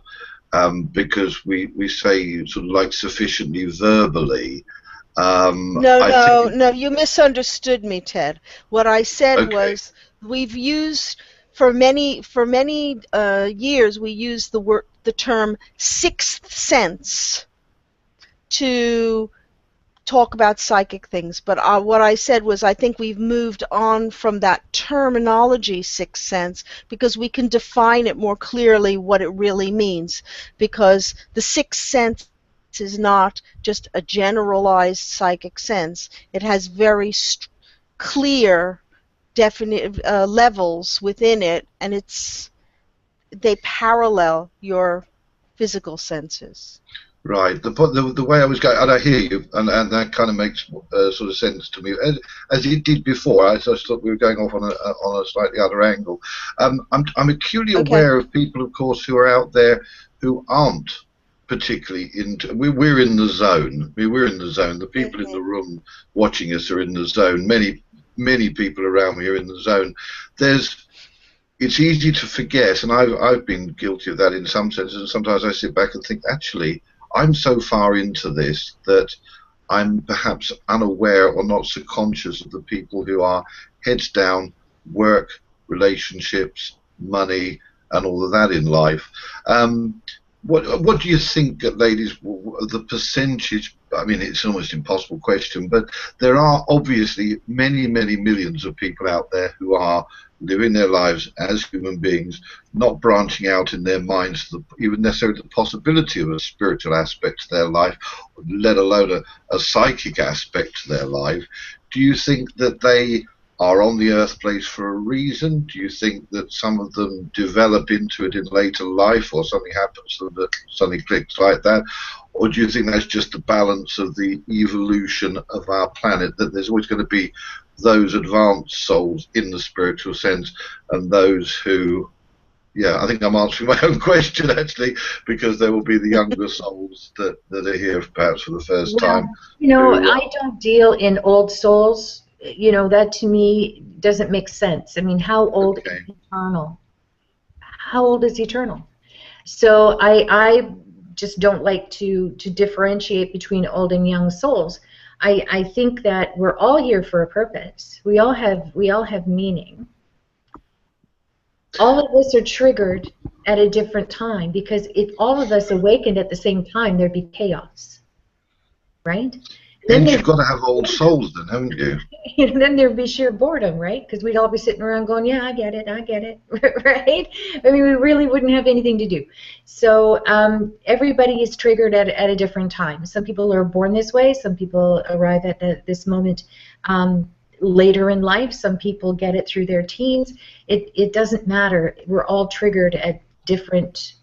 because we say sort of like sufficiently verbally. No, I no, think, no, you misunderstood me, Ted. What I said okay, was we've used for many years we used the term sixth sense to talk about psychic things, but what I said was I think we've moved on from that terminology, sixth sense, because we can define it more clearly what it really means, because the sixth sense is not just a generalized psychic sense. It has very clear, definite levels within it, and they parallel your physical senses. right. The way I was going, and I hear you, and that kind of makes sort of sense to me, as it did before. I just thought we were going off on a slightly other angle. I'm acutely Okay. aware of people, of course, who are out there who aren't particularly into. We're in the zone. We're in the zone. The people in the room watching us are in the zone. Many people around me are in the zone. It's easy to forget, and I've been guilty of that in some senses. And sometimes I sit back and think, actually, I'm so far into this that I'm perhaps unaware or not so conscious of the people who are heads down, work, relationships, money, and all of that in life. What do you think, ladies, the percentage? I mean, it's an almost impossible question, but there are obviously many millions of people out there who are living their lives as human beings, not branching out in their minds even necessarily the possibility of a spiritual aspect to their life, let alone a psychic aspect to their life. Do you think that they are on the earth place for a reason? Do you think that some of them develop into it in later life, or something happens to them that suddenly clicks like that? Or do you think that's just the balance of the evolution of our planet, that there's always going to be those advanced souls in the spiritual sense and those who, yeah, I think I'm answering my own question actually, because there will be the younger souls that are here perhaps for the first time Well, you know, who I don't deal in old souls. You know, that to me doesn't make sense. I mean, how old is okay, eternal? How old is eternal? So I just don't like to differentiate between old and young souls. I think that we're all here for a purpose. We all have meaning. All of us are triggered at a different time, because if all of us awakened at the same time, there'd be chaos, right? And you've got to have old souls then, haven't you? And then there'd be sheer boredom, right? Because we'd all be sitting around going, yeah, I get it, right? I mean, we really wouldn't have anything to do. So everybody is triggered at a different time. Some people are born this way. Some people arrive at this moment later in life. Some people get it through their teens. It doesn't matter. We're all triggered at different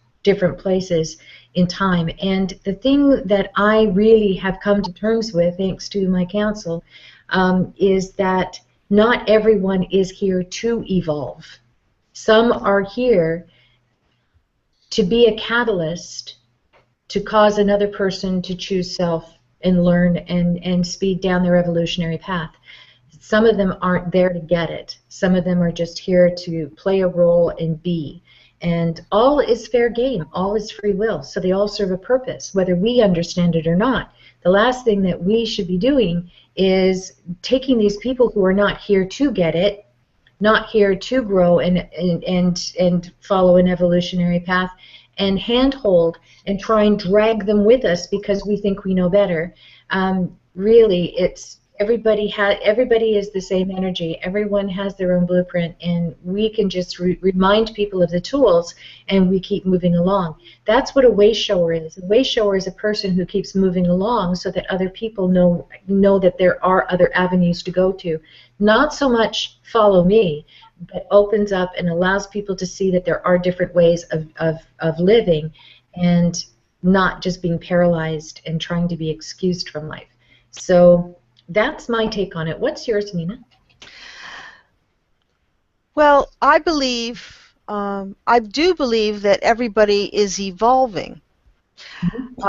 places in time. And the thing that I really have come to terms with, thanks to my counsel, is that not everyone is here to evolve. Some are here to be a catalyst to cause another person to choose self and learn and speed down their evolutionary path. Some of them aren't there to get it. Some of them are just here to play a role and be. And all is fair game. All is free will. So they all serve a purpose, whether we understand it or not. The last thing that we should be doing is taking these people who are not here to get it, not here to grow and follow an evolutionary path, and handhold and try and drag them with us because we think we know better. Really, it's everybody is the same energy. Everyone has their own blueprint, and we can just remind people of the tools, and we keep moving along. That's what a way shower is. A way shower is a person who keeps moving along so that other people know that there are other avenues to go to. Not so much follow me, but opens up and allows people to see that there are different ways of living, and not just being paralyzed and trying to be excused from life. So that's my take on it. What's yours, Nina? Well, I do believe that everybody is evolving. We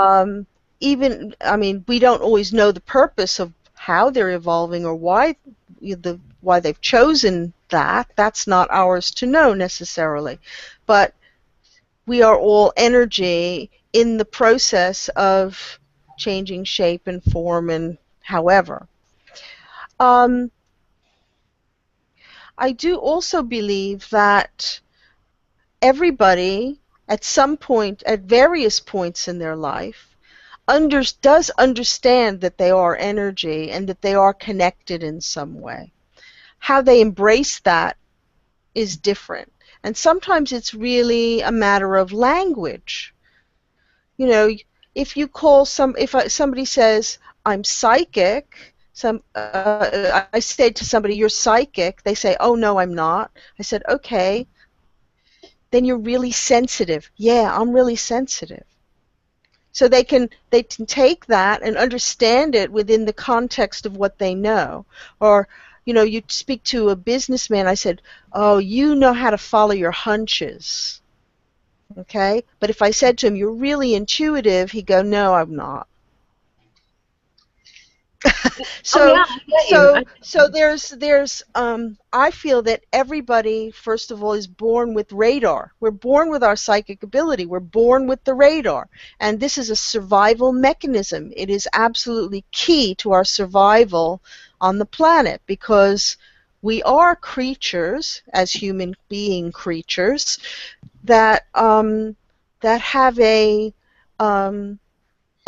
don't always know the purpose of how they're evolving or why they've chosen that. That's not ours to know necessarily. But we are all energy in the process of changing shape and form and however. I do also believe that everybody at some point, at various points in their life, does understand that they are energy and that they are connected in some way. How they embrace that is different. And sometimes it's really a matter of language. You know, if you call somebody says, I'm psychic, I say to somebody, you're psychic, they say, oh no, I'm not. I said, okay, then you're really sensitive. Yeah, I'm really sensitive. So they can take that and understand it within the context of what they know. Or, you know, you speak to a businessman, I said, oh, you know how to follow your hunches. Okay? But if I said to him, you're really intuitive, he'd go, no, I'm not. So there's I feel that everybody, first of all, is born with radar. We're born with our psychic ability. We're born with the radar. And this is a survival mechanism. It is absolutely key to our survival on the planet, because we are creatures, as human being creatures, that have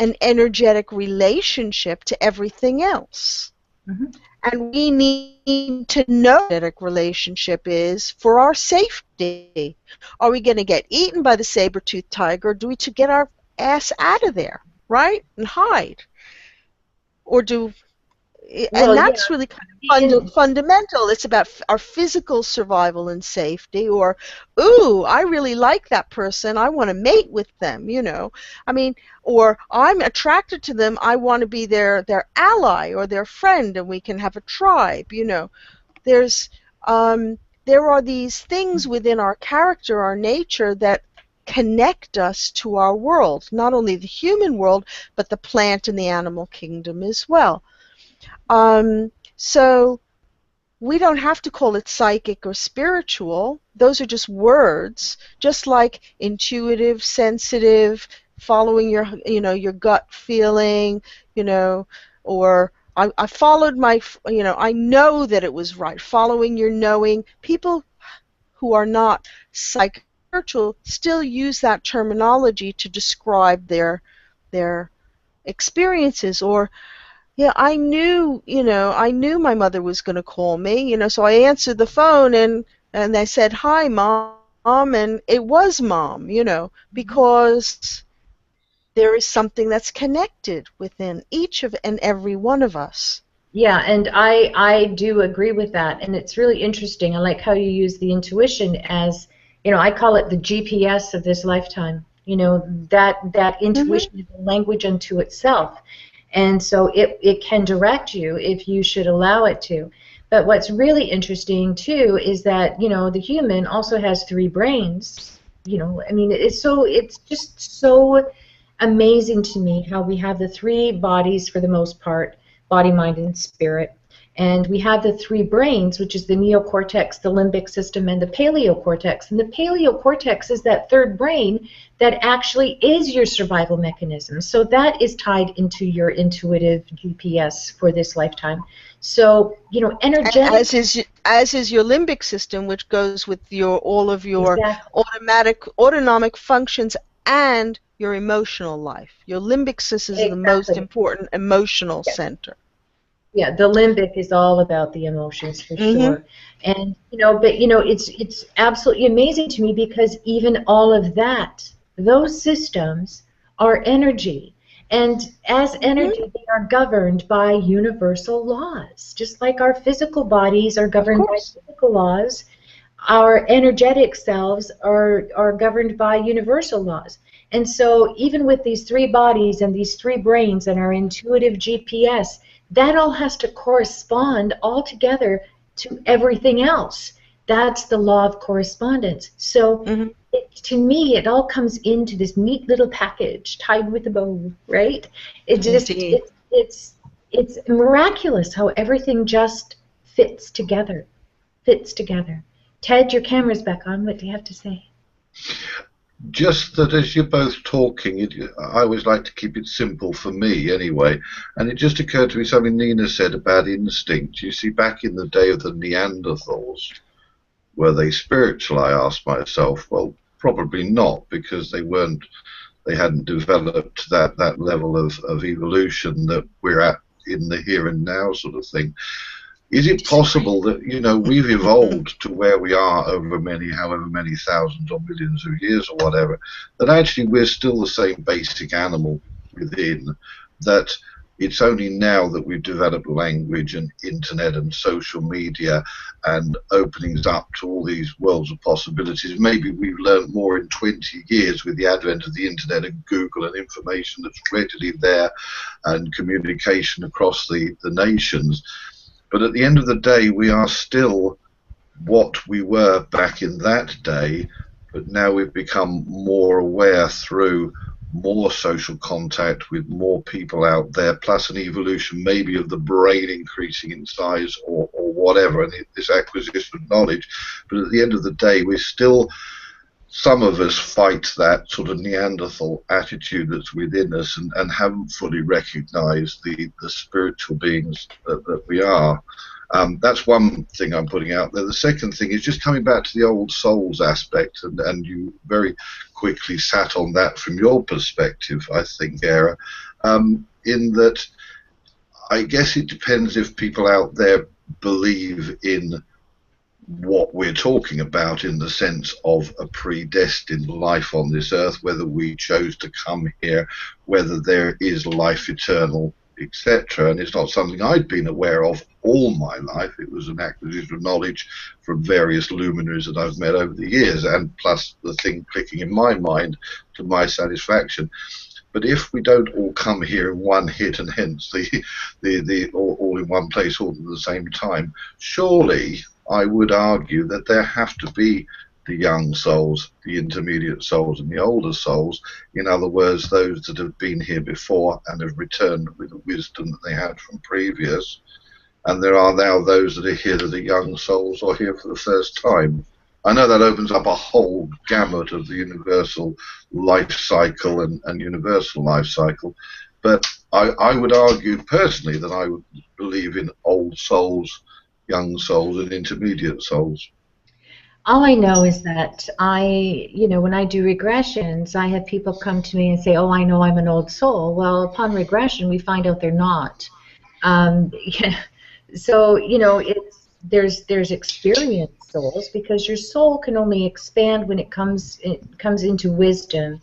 an energetic relationship to everything else. Mm-hmm. And we need to know what that energetic relationship is for our safety. Are we going to get eaten by the saber-toothed tiger, or do we to get our ass out of there, right, and hide? Or do... And that's really kind of fundamental. It's about our physical survival and safety, or, ooh, I really like that person, I want to mate with them, you know. I mean, or I'm attracted to them, I want to be their ally or their friend, and we can have a tribe, you know. There are these things within our character, our nature, that connect us to our world, not only the human world, but the plant and the animal kingdom as well. So we don't have to call it psychic or spiritual. Those are just words, just like intuitive, sensitive, following your, your gut feeling, or I followed my, I know that it was right. Following your knowing. People who are not psychic spiritual still use that terminology to describe their experiences. Or, yeah, I knew my mother was going to call me, so I answered the phone, and they said, "Hi, Mom," and it was Mom, because there is something that's connected within each of and every one of us. Yeah, and I do agree with that, and it's really interesting. I like how you use the intuition as, I call it the GPS of this lifetime. That intuition is a language unto itself, and so it can direct you if you should allow it to. But what's really interesting too is that, the human also has three brains. I mean, it's just so amazing to me how we have the three bodies for the most part, body, mind, and spirit. And we have the three brains, which is the neocortex, the limbic system, and the paleocortex. And the paleocortex is that third brain that actually is your survival mechanism. So that is tied into your intuitive GPS for this lifetime. So, energetic. As is your limbic system, which goes with all of your Exactly. autonomic functions and your emotional life. Your limbic system is the most important emotional center. Yeah, the limbic is all about the emotions for sure. And it's absolutely amazing to me because even all of that, those systems are energy. And as energy, they are governed by universal laws. Just like our physical bodies are governed by physical laws, our energetic selves are governed by universal laws. And so even with these three bodies and these three brains and our intuitive GPS, that all has to correspond all together to everything else. That's the law of correspondence. So to me, it all comes into this neat little package tied with a bow, right? It's miraculous how everything just fits together. Ted, your camera's back on. What do you have to say? Just that as you're both talking, I always like to keep it simple for me anyway, and it just occurred to me something Nina said about instinct. You see, back in the day of the Neanderthals, were they spiritual, I asked myself. Well, probably not, because they hadn't developed that level of evolution that we're at in the here and now sort of thing. Is it possible that, we've evolved to where we are over however many thousands or millions of years or whatever, that actually we're still the same basic animal within, that it's only now that we've developed language and internet and social media and openings up to all these worlds of possibilities? Maybe we've learned more in 20 years with the advent of the internet and Google and information that's readily there and communication across the nations. But at the end of the day, we are still what we were back in that day, but now we've become more aware through more social contact with more people out there, plus an evolution maybe of the brain increasing in size or whatever, and this acquisition of knowledge. But at the end of the day, we're still, some of us fight that sort of Neanderthal attitude that's within us and haven't fully recognized the spiritual beings that we are. That's one thing I'm putting out there. The second thing is just coming back to the old souls aspect, and you very quickly sat on that from your perspective, I think, Era, in that I guess it depends if people out there believe in what we're talking about in the sense of a predestined life on this earth, whether we chose to come here, whether there is life eternal, etc. And it's not something I'd been aware of all my life. It was an acquisition of knowledge from various luminaries that I've met over the years, and plus the thing clicking in my mind to my satisfaction. But if we don't all come here in one hit, and hence the all in one place all at the same time, surely I would argue that there have to be the young souls, the intermediate souls, and the older souls. In other words, those that have been here before and have returned with the wisdom that they had from previous. And there are now those that are here that are young souls or here for the first time. I know that opens up a whole gamut of the universal life cycle and universal life cycle, but I would argue personally that I would believe in old souls, young souls, and intermediate souls. All I know is that when I do regressions, I have people come to me and say, "Oh, I know I'm an old soul." Well, upon regression, we find out they're not. Yeah, so there's experienced souls because your soul can only expand when it comes into wisdom,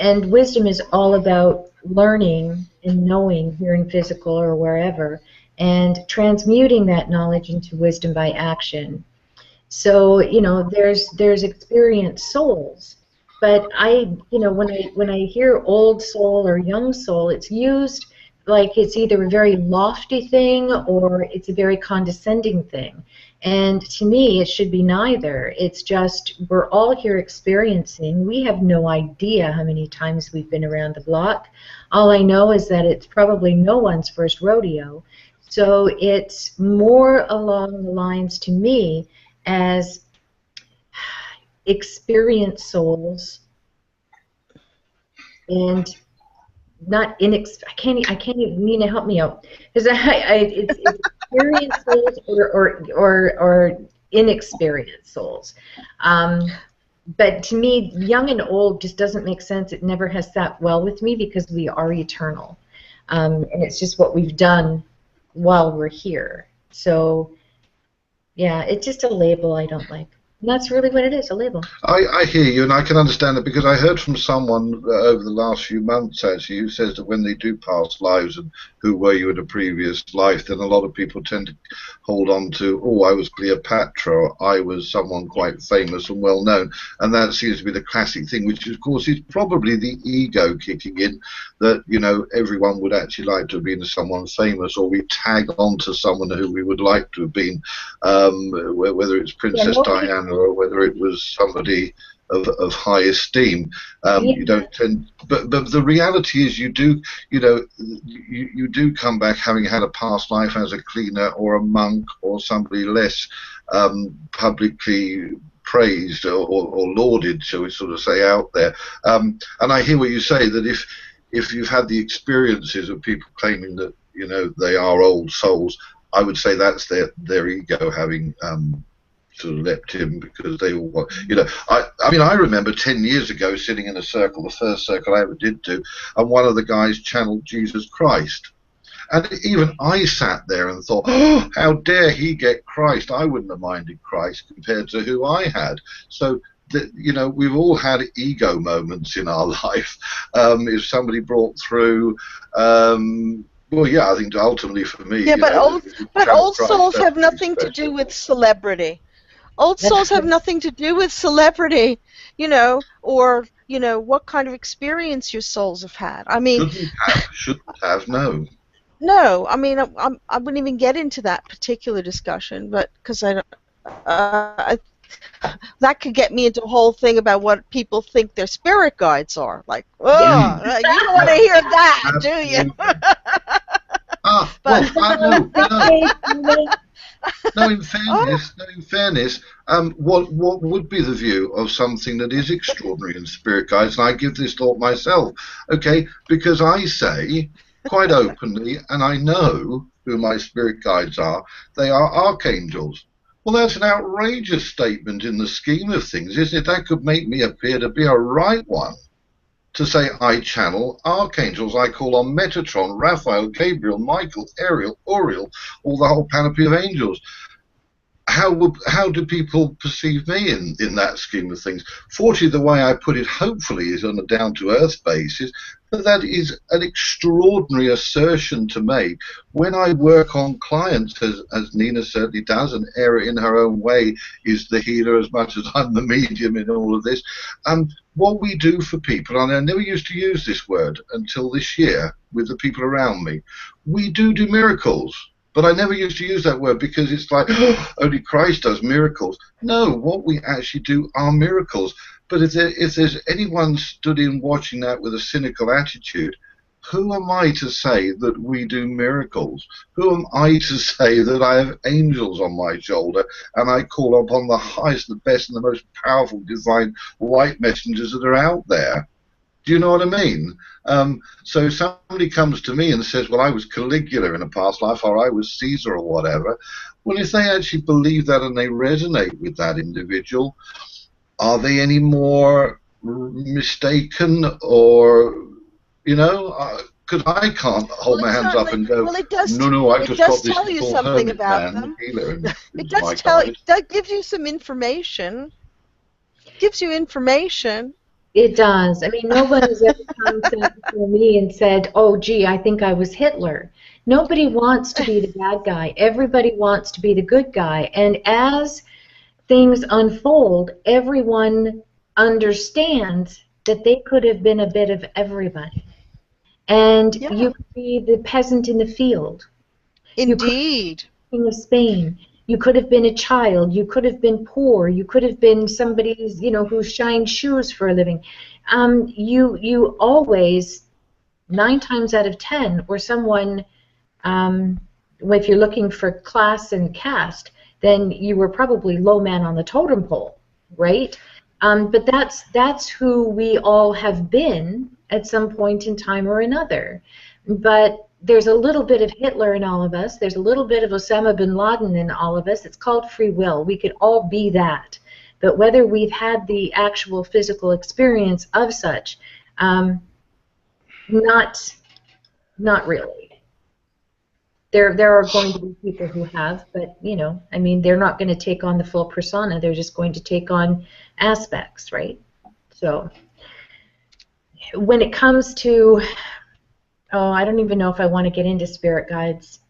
and wisdom is all about learning and knowing here in physical or wherever, and transmuting that knowledge into wisdom by action. So there's experienced souls, but when I hear old soul or young soul, it's used like it's either a very lofty thing or it's a very condescending thing. And to me, it should be neither. It's just we're all here experiencing. We have no idea how many times we've been around the block. All I know is that it's probably no one's first rodeo. So it's more along the lines to me as experienced souls and not I can't even, Nina, help me out, because it's experienced souls or inexperienced souls. But to me, young and old just doesn't make sense. It never has sat well with me because we are eternal, and it's just what we've done while we're here. So yeah, it's just a label I don't like. And that's really what it is, a label. I hear you, and I can understand it because I heard from someone over the last few months, actually, who says that when they do past lives and who were you in a previous life, then a lot of people tend to hold on to, oh, I was Cleopatra, or I was someone quite famous and well known, and that seems to be the classic thing, which of course is probably the ego kicking in, that, you know, everyone would actually like to have been someone famous, or we tag on to someone who we would like to have been, whether it's Princess Diana or whether it was somebody of high esteem. You don't tend, but the reality is you do, you do come back having had a past life as a cleaner or a monk or somebody less publicly praised or lauded, shall we sort of say, out there. And I hear what you say, that if you've had the experiences of people claiming that, you know, they are old souls, I would say that's their ego having sort of leapt in, because they all want, you know, I mean, I remember 10 years ago sitting in a circle, the first circle I ever did do, and one of the guys channeled Jesus Christ. And even I sat there and thought, oh, how dare he get Christ? I wouldn't have minded Christ compared to who I had. So, you know, we've all had ego moments in our life. If somebody brought through, well, yeah, I think ultimately for me, yeah, but old souls have nothing to do with celebrity. Old souls have nothing to do with celebrity, you know, or, you know, what kind of experience your souls have had. I mean, shouldn't have, no. No, I mean, I wouldn't even get into that particular discussion, but because that could get me into a whole thing about what people think their spirit guides are. Like, oh, you don't want to hear that, do you? No, in fairness, what would be the view of something that is extraordinary in spirit guides? And I give this thought myself, okay, because I say quite openly, and I know who my spirit guides are, they are archangels. Well, that's an outrageous statement in the scheme of things, isn't it? That could make me appear to be a right one, to say I channel archangels. I call on Metatron, Raphael, Gabriel, Michael, Ariel, Uriel, all the whole panoply of angels. How do people perceive me in that scheme of things? Fortunately, the way I put it, hopefully, is on a down-to-earth basis, but that is an extraordinary assertion to make when I work on clients, as Nina certainly does, and Era in her own way is the healer as much as I'm the medium in all of this. What we do for people, and I never used to use this word until this year with the people around me, we do miracles. But I never used to use that word because it's like, oh, only Christ does miracles. No, what we actually do are miracles. But if there's anyone stood in watching that with a cynical attitude, who am I to say that we do miracles? Who am I to say that I have angels on my shoulder and I call upon the highest, the best, and the most powerful divine light messengers that are out there? Do you know what I mean? So somebody comes to me and says, well, I was Caligula in a past life, or I was Caesar, or whatever. Well, if they actually believe that and they resonate with that individual, are they any more mistaken, or, you know, because I can't hold Well, my it hands up certainly, and go, well, it does, no, no, I've it just does got this tell you little something hermit about man, them. healer, and It my does tell, guide. that gives you some information, gives you information. It does. I mean, no one has ever come to me and said, oh, gee, I think I was Hitler. Nobody wants to be the bad guy. Everybody wants to be the good guy. And as things unfold, everyone understands that they could have been a bit of everybody. And Yeah, you could be the peasant in the field. You could indeed. be king of Spain. You could have been a child. You could have been poor. You could have been somebody, you know, who shined shoes for a living. You always, 9 times out of 10, or someone, um, if you're looking for class and caste, then you were probably low man on the totem pole, right? But that's who we all have been at some point in time or another. But there's a little bit of Hitler in all of us. There's a little bit of Osama bin Laden in all of us. It's called free will. We could all be that. But whether we've had the actual physical experience of such, not not really. There are going to be people who have, but you know, I mean, they're not going to take on the full persona. They're just going to take on aspects, right? So when it comes to, oh, I don't even know if I want to get into spirit guides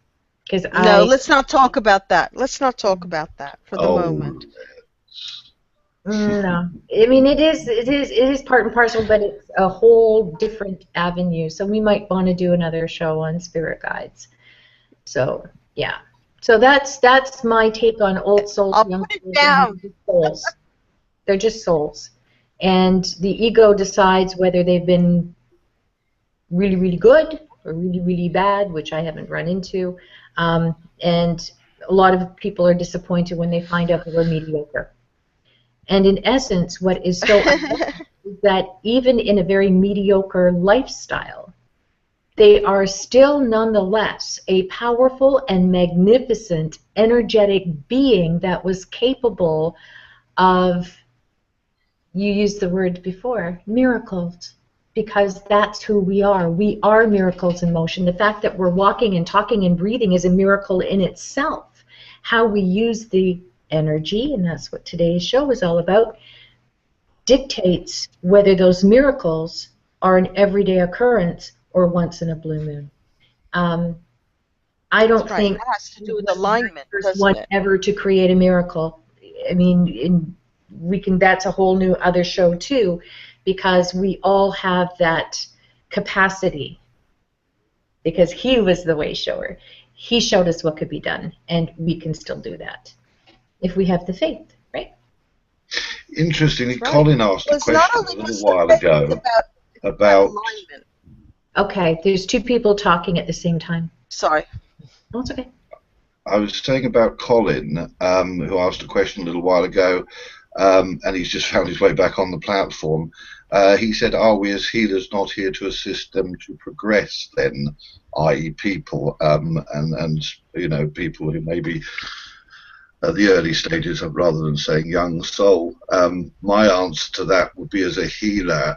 because No, let's not talk about that. Let's not talk about that for the Oh, moment. no. I mean, it is part and parcel, but it's a whole different avenue. So we might want to do another show on spirit guides. So yeah. So that's my take on old souls, I'll young put it souls, down. and new souls. They're just souls, and the ego decides whether they've been really, really good or really, really bad, which I haven't run into. And a lot of people are disappointed when they find out they were mediocre. And in essence, what is so is that even in a very mediocre lifestyle, they are still nonetheless a powerful and magnificent, energetic being that was capable of, you used the word before, miracles, because that's who we are. We are miracles in motion. The fact that we're walking and talking and breathing is a miracle in itself. How we use the energy, and that's what today's show is all about, dictates whether those miracles are an everyday occurrence or once in a blue moon. I don't That's right. think That has to do with was the very alignment, first doesn't one it? ever to create a miracle. I mean, we can. That's a whole new other show too, because we all have that capacity. Because he was the way shower. He showed us what could be done, and we can still do that if we have the faith, right? interestingly, That's right. Colin asked Well, a it's not question a only little just the while faith, it's ago about about. alignment. Okay, there's two people talking at the same time. Sorry. Oh, it's okay. I was saying about Colin, who asked a question a little while ago, and he's just found his way back on the platform. He said, "Are we as healers not here to assist them to progress? Then, i.e., people, and you know, people who may be at the early stages of, rather than saying young soul." My answer to that would be, as a healer,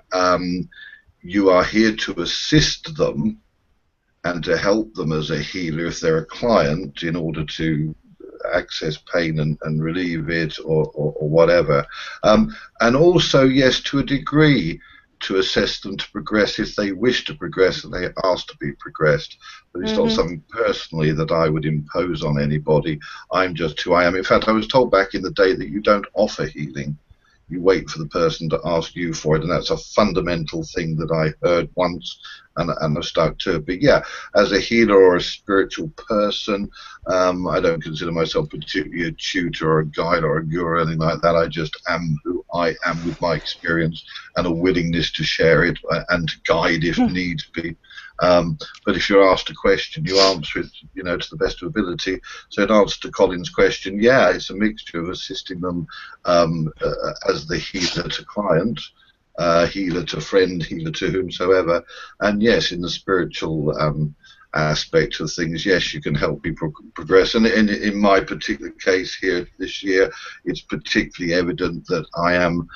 you are here to assist them and to help them as a healer if they're a client in order to access pain and relieve it, or whatever. And also, yes, to a degree, to assess them to progress if they wish to progress and they ask to be progressed. But it's not something personally that I would impose on anybody. I'm just who I am. In fact, I was told back in the day that you don't offer healing. You wait for the person to ask you for it, and that's a fundamental thing that I heard once, and I've stuck to it. But yeah, as a healer or a spiritual person, I don't consider myself particularly a tutor or a guide or a guru or anything like that. I just am who I am with my experience and a willingness to share it and to guide if needs be. But if you're asked a question, you answer it, you know, to the best of ability. So in answer to Colin's question, yeah, it's a mixture of assisting them as the healer to client, healer to friend, healer to whomsoever, and yes, in the spiritual aspect of things, yes, you can help people progress. And in my particular case here this year, it's particularly evident that I am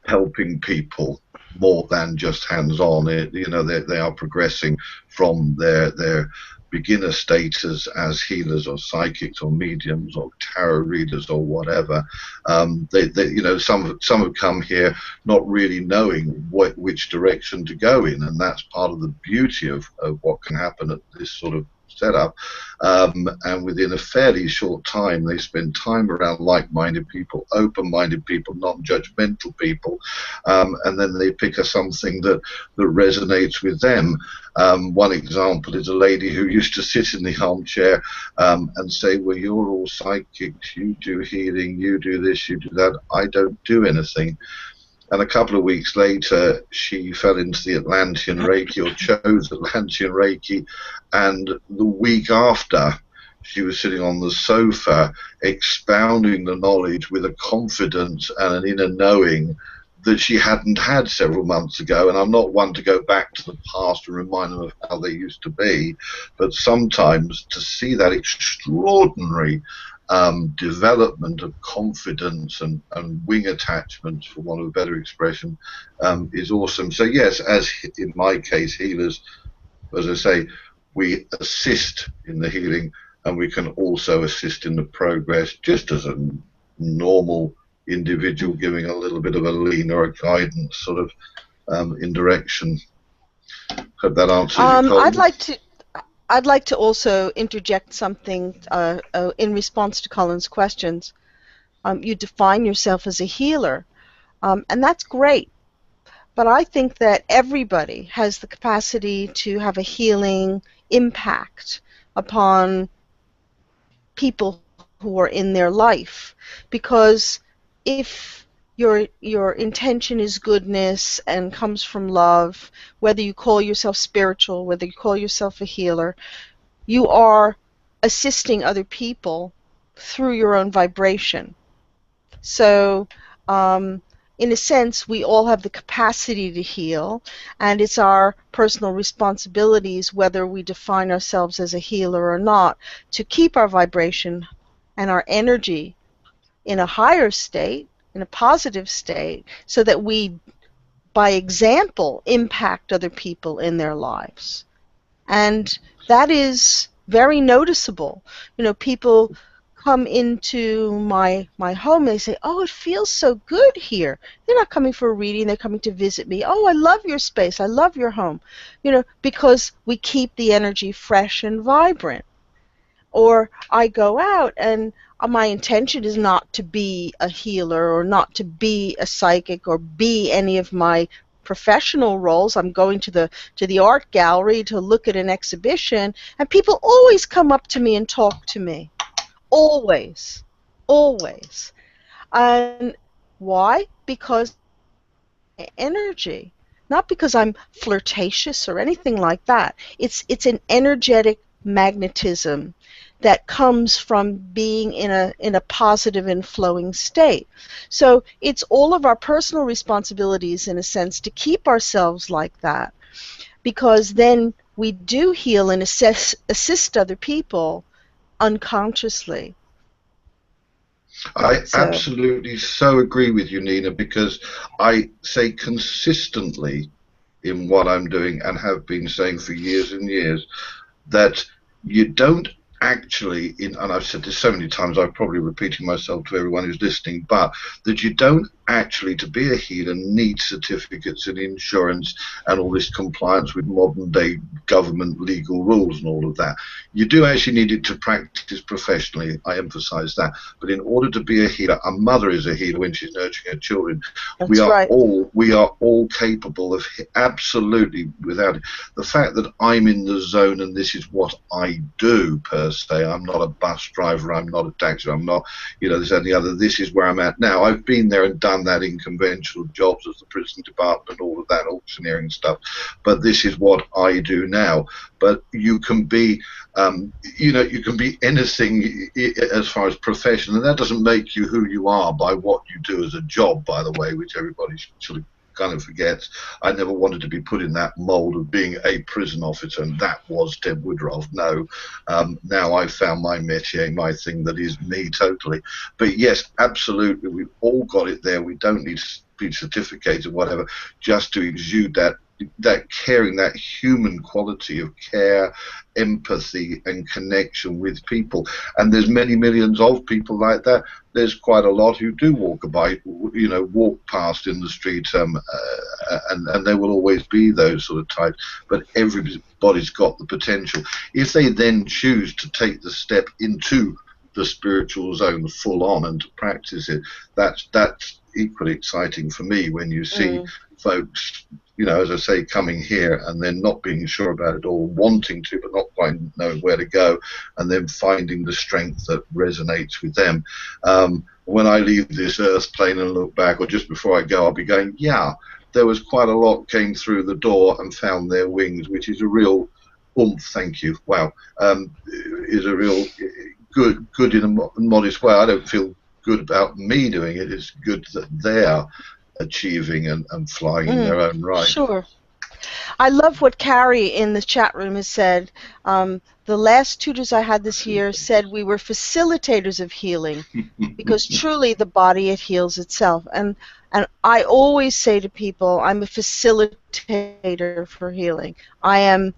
helping people more than just hands-on. You know, they are progressing from their beginner status as healers or psychics or mediums or tarot readers or whatever. You know, some have come here not really knowing which direction to go in, and that's part of the beauty of what can happen at this sort of setup. And within a fairly short time, they spend time around like-minded people, open-minded people, non-judgmental people, and then they pick up something that resonates with them. One example is a lady who used to sit in the armchair and say, well, you're all psychics, you do healing, you do this, you do that, I don't do anything. And a couple of weeks later, she fell into the Atlantean Reiki, or chose Atlantean Reiki, and the week after, she was sitting on the sofa expounding the knowledge with a confidence and an inner knowing that she hadn't had several months ago. And I'm not one to go back to the past and remind them of how they used to be, but sometimes to see that extraordinary development of confidence and wing attachments, for want of a better expression, is awesome. So yes, as in my case, healers, as I say, we assist in the healing, and we can also assist in the progress, just as a normal individual giving a little bit of a lean or a guidance sort of in direction. Hope that answers your question. I'd like to also interject something in response to Colin's questions. You define yourself as a healer, and that's great. But I think that everybody has the capacity to have a healing impact upon people who are in their life. Because if your intention is goodness and comes from love, whether you call yourself spiritual, whether you call yourself a healer, you are assisting other people through your own vibration. So in a sense, we all have the capacity to heal, and it's our personal responsibilities, whether we define ourselves as a healer or not, to keep our vibration and our energy in a higher state, in a positive state, so that we, by example, impact other people in their lives. And that is very noticeable. You know, people come into my home, they say, oh, it feels so good here. They're not coming for a reading, they're coming to visit me. Oh, I love your space, I love your home. You know, because we keep the energy fresh and vibrant. Or I go out and my intention is not to be a healer or not to be a psychic or be any of my professional roles. I'm going to the art gallery to look at an exhibition, and people always come up to me and talk to me. Always. Always. And why? Because energy. Not because I'm flirtatious or anything like that. It's an energetic magnetism that comes from being in a positive and flowing state. So it's all of our personal responsibilities, in a sense, to keep ourselves like that, because then we do heal and assist other people unconsciously. I absolutely so agree with you, Nina, because I say consistently in what I'm doing and have been saying for years and years that you don't actually, and I've said this so many times, I'm probably repeating myself to everyone who's listening, but that you don't actually, to be a healer, need certificates and insurance and all this compliance with modern day government legal rules and all of that. You do actually need it to practice professionally, I emphasize that. But in order to be a healer, a mother is a healer when she's nurturing her children. That's we are right. we are all capable of, absolutely, without it. The fact that I'm in the zone and this is what I do per se, I'm not a bus driver, I'm not a taxi, I'm not, you know, this and the other, this is where I'm at now. I've been there and done done that in conventional jobs as the prison department, all of that auctioneering stuff. But this is what I do now. But you can be, you can be anything as far as profession, and that doesn't make you who you are by what you do as a job, by the way, which everybody sort of kind of forgets. I never wanted to be put in that mold of being a prison officer, and that was Ted Woodroffe. No, now I've found my métier, my thing that is me totally. But yes, absolutely, we've all got it there. We don't need to be certificated or whatever, just to exude that caring, that human quality of care, empathy and connection with people. And there's many millions of people like that. There's quite a lot who do walk past in the street, and there will always be those sort of types, but everybody's got the potential. If they then choose to take the step into the spiritual zone full on and to practice it, that's equally exciting for me when you see folks, as I say, coming here and then not being sure about it all, wanting to but not quite knowing where to go, and then finding the strength that resonates with them. When I leave this earth plane and look back, or just before I go, I'll be going, yeah, there was quite a lot came through the door and found their wings, which is a real thank you, wow, is a real good in a modest way. I don't feel good about me doing it. It's good that they're achieving and flying in their own right. Sure. I love what Carrie in the chat room has said. The last tutors I had this year said we were facilitators of healing because truly the body, it heals itself. And I always say to people, I'm a facilitator for healing. I am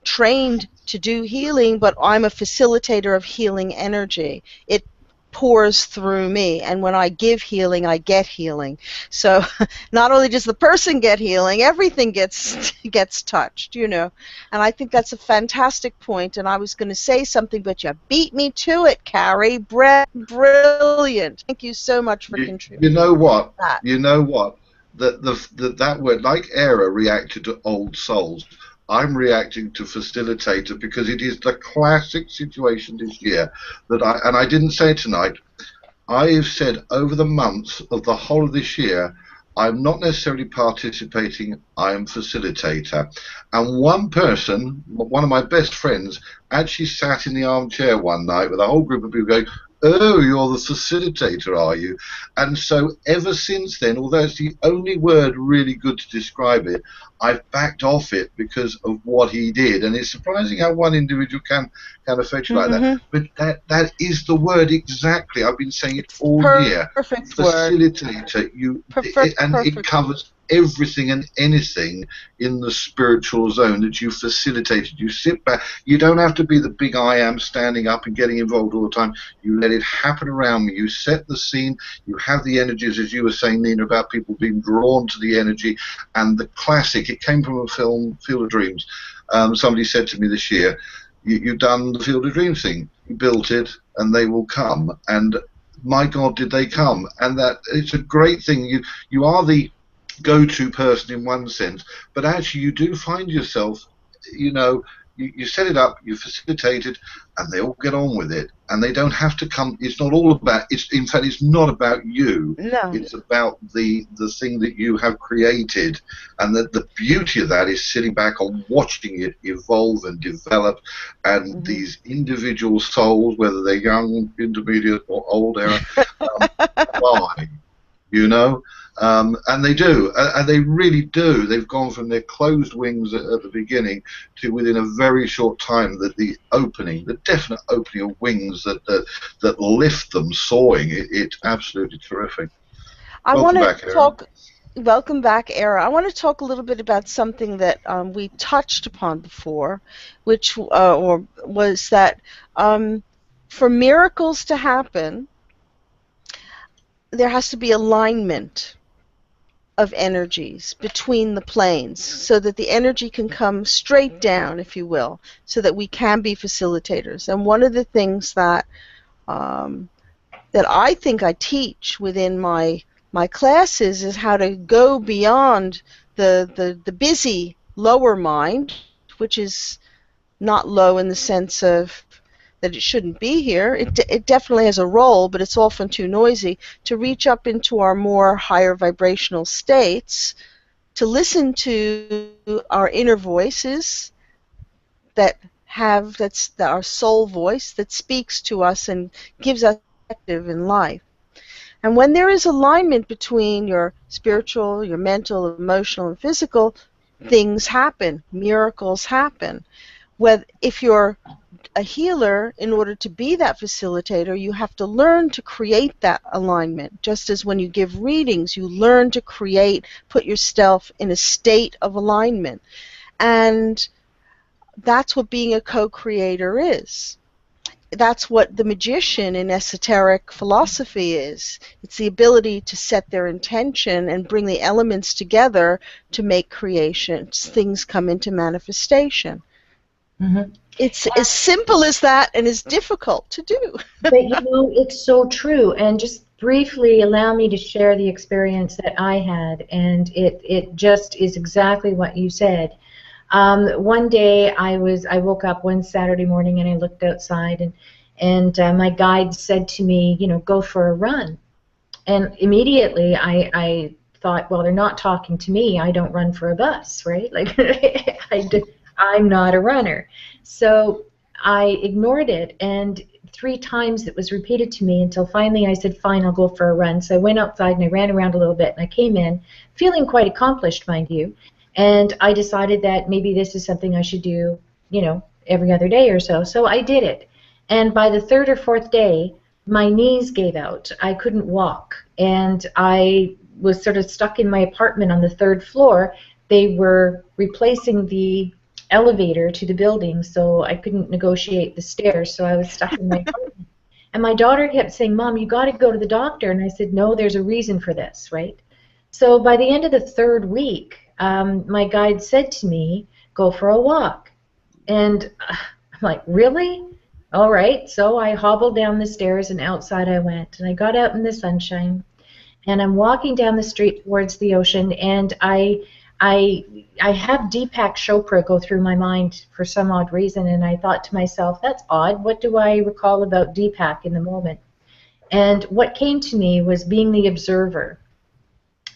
trained to do healing, but I'm a facilitator of healing energy. It pours through me, and when I give healing, I get healing. So not only does the person get healing, everything gets touched, And I think that's a fantastic point, and I was going to say something, but you beat me to it, Carrie. Brilliant. Thank you so much for contributing. You know what? That word, like Era reacted to old souls, I'm reacting to facilitator, because it is the classic situation this year that I didn't say tonight, I've said over the months of the whole of this year, I'm not necessarily participating, I'm facilitator. And one person, one of my best friends, actually sat in the armchair one night with a whole group of people going, oh, you're the facilitator, are you? And so ever since then, although it's the only word really good to describe it, I've backed off it because of what he did. And it's surprising how one individual can affect you like that. But that is the word exactly. I've been saying it all year. Perfect Facilitator. Word. It covers everything and anything in the spiritual zone that you facilitated. You sit back. You don't have to be the big I am standing up and getting involved all the time. You let it happen around you. You set the scene. You have the energies, as you were saying, Nina, about people being drawn to the energy. And the classic, it came from a film, Field of Dreams. Somebody said to me this year, you've done the Field of Dreams thing. You built it, and they will come. And my God, did they come? And that it's a great thing. You are the go-to person in one sense, but actually you do find yourself, you set it up, you facilitate it, and they all get on with it, and they don't have to come. It's not all about. In fact, it's not about you. No. It's about the thing that you have created, and the beauty of that is sitting back and watching it evolve and develop, and these individual souls, whether they're young, intermediate, or old, fly. And they do, and they really do. They've gone from their closed wings at the beginning to within a very short time the definite opening of wings that lift them soaring. It's absolutely terrific. Welcome back, Era. I want to talk a little bit about something that we touched upon before, which was that for miracles to happen, there has to be alignment of energies between the planes so that the energy can come straight down, if you will, so that we can be facilitators. And one of the things that I think I teach within my classes is how to go beyond the busy lower mind, which is not low in the sense of that it shouldn't be here. It definitely has a role, but it's often too noisy. To reach up into our more higher vibrational states, to listen to our inner voices that that's our soul voice that speaks to us and gives us perspective in life. And when there is alignment between your spiritual, your mental, emotional, and physical, things happen, miracles happen. If you're a healer, in order to be that facilitator, you have to learn to create that alignment. Just as when you give readings, you learn to put yourself in a state of alignment. And that's what being a co-creator is. That's what the magician in esoteric philosophy is. It's the ability to set their intention and bring the elements together to make creations, things come into manifestation. Mm-hmm. It's as simple as that and as difficult to do. But it's so true. And just briefly allow me to share the experience that I had, and it just is exactly what you said. One day I woke up one Saturday morning and I looked outside, and my guide said to me, go for a run. And immediately I thought, well, they're not talking to me. I don't run for a bus, right? Like I'm not a runner. So I ignored it, and 3 times it was repeated to me until finally I said, fine, I'll go for a run. So I went outside and I ran around a little bit, and I came in feeling quite accomplished, mind you. And I decided that maybe this is something I should do, every other day or so. So I did it. And by the 3rd or 4th day, my knees gave out. I couldn't walk. And I was sort of stuck in my apartment on the 3rd floor. They were replacing the elevator to the building, so I couldn't negotiate the stairs. So I was stuck in my apartment. And my daughter kept saying, Mom, you got to go to the doctor. And I said, no, there's a reason for this, right? So by the end of the 3rd week, my guide said to me, go for a walk. And I'm like, really? All right. So I hobbled down the stairs and outside I went. And I got out in the sunshine. And I'm walking down the street towards the ocean. And I have Deepak Chopra go through my mind for some odd reason. And I thought to myself, that's odd. What do I recall about Deepak in the moment? And what came to me was being the observer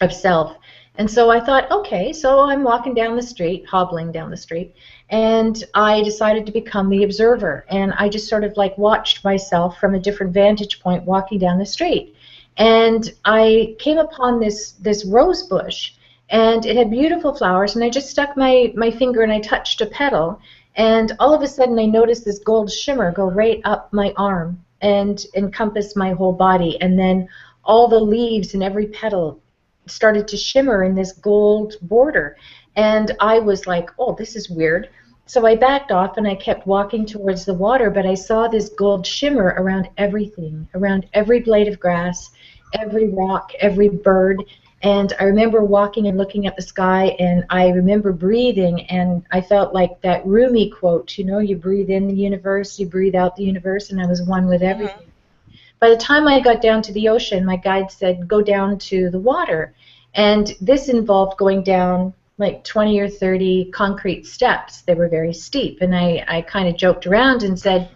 of self. And so I thought, okay, so I'm walking down the street, hobbling down the street, and I decided to become the observer. And I just sort of like watched myself from a different vantage point walking down the street. And I came upon this rose bush, and it had beautiful flowers, and I just stuck my finger and I touched a petal, and all of a sudden I noticed this gold shimmer go right up my arm and encompass my whole body, and then all the leaves and every petal started to shimmer in this gold border. And I was like, oh, this is weird. So I backed off and I kept walking towards the water, but I saw this gold shimmer around everything, around every blade of grass, every rock, every bird. And I remember walking and looking at the sky, and I remember breathing, and I felt like that Rumi quote, you breathe in the universe, you breathe out the universe, and I was one with everything. By the time I got down to the ocean, my guide said, go down to the water. And this involved going down like 20 or 30 concrete steps. They were very steep. And I kind of joked around and said,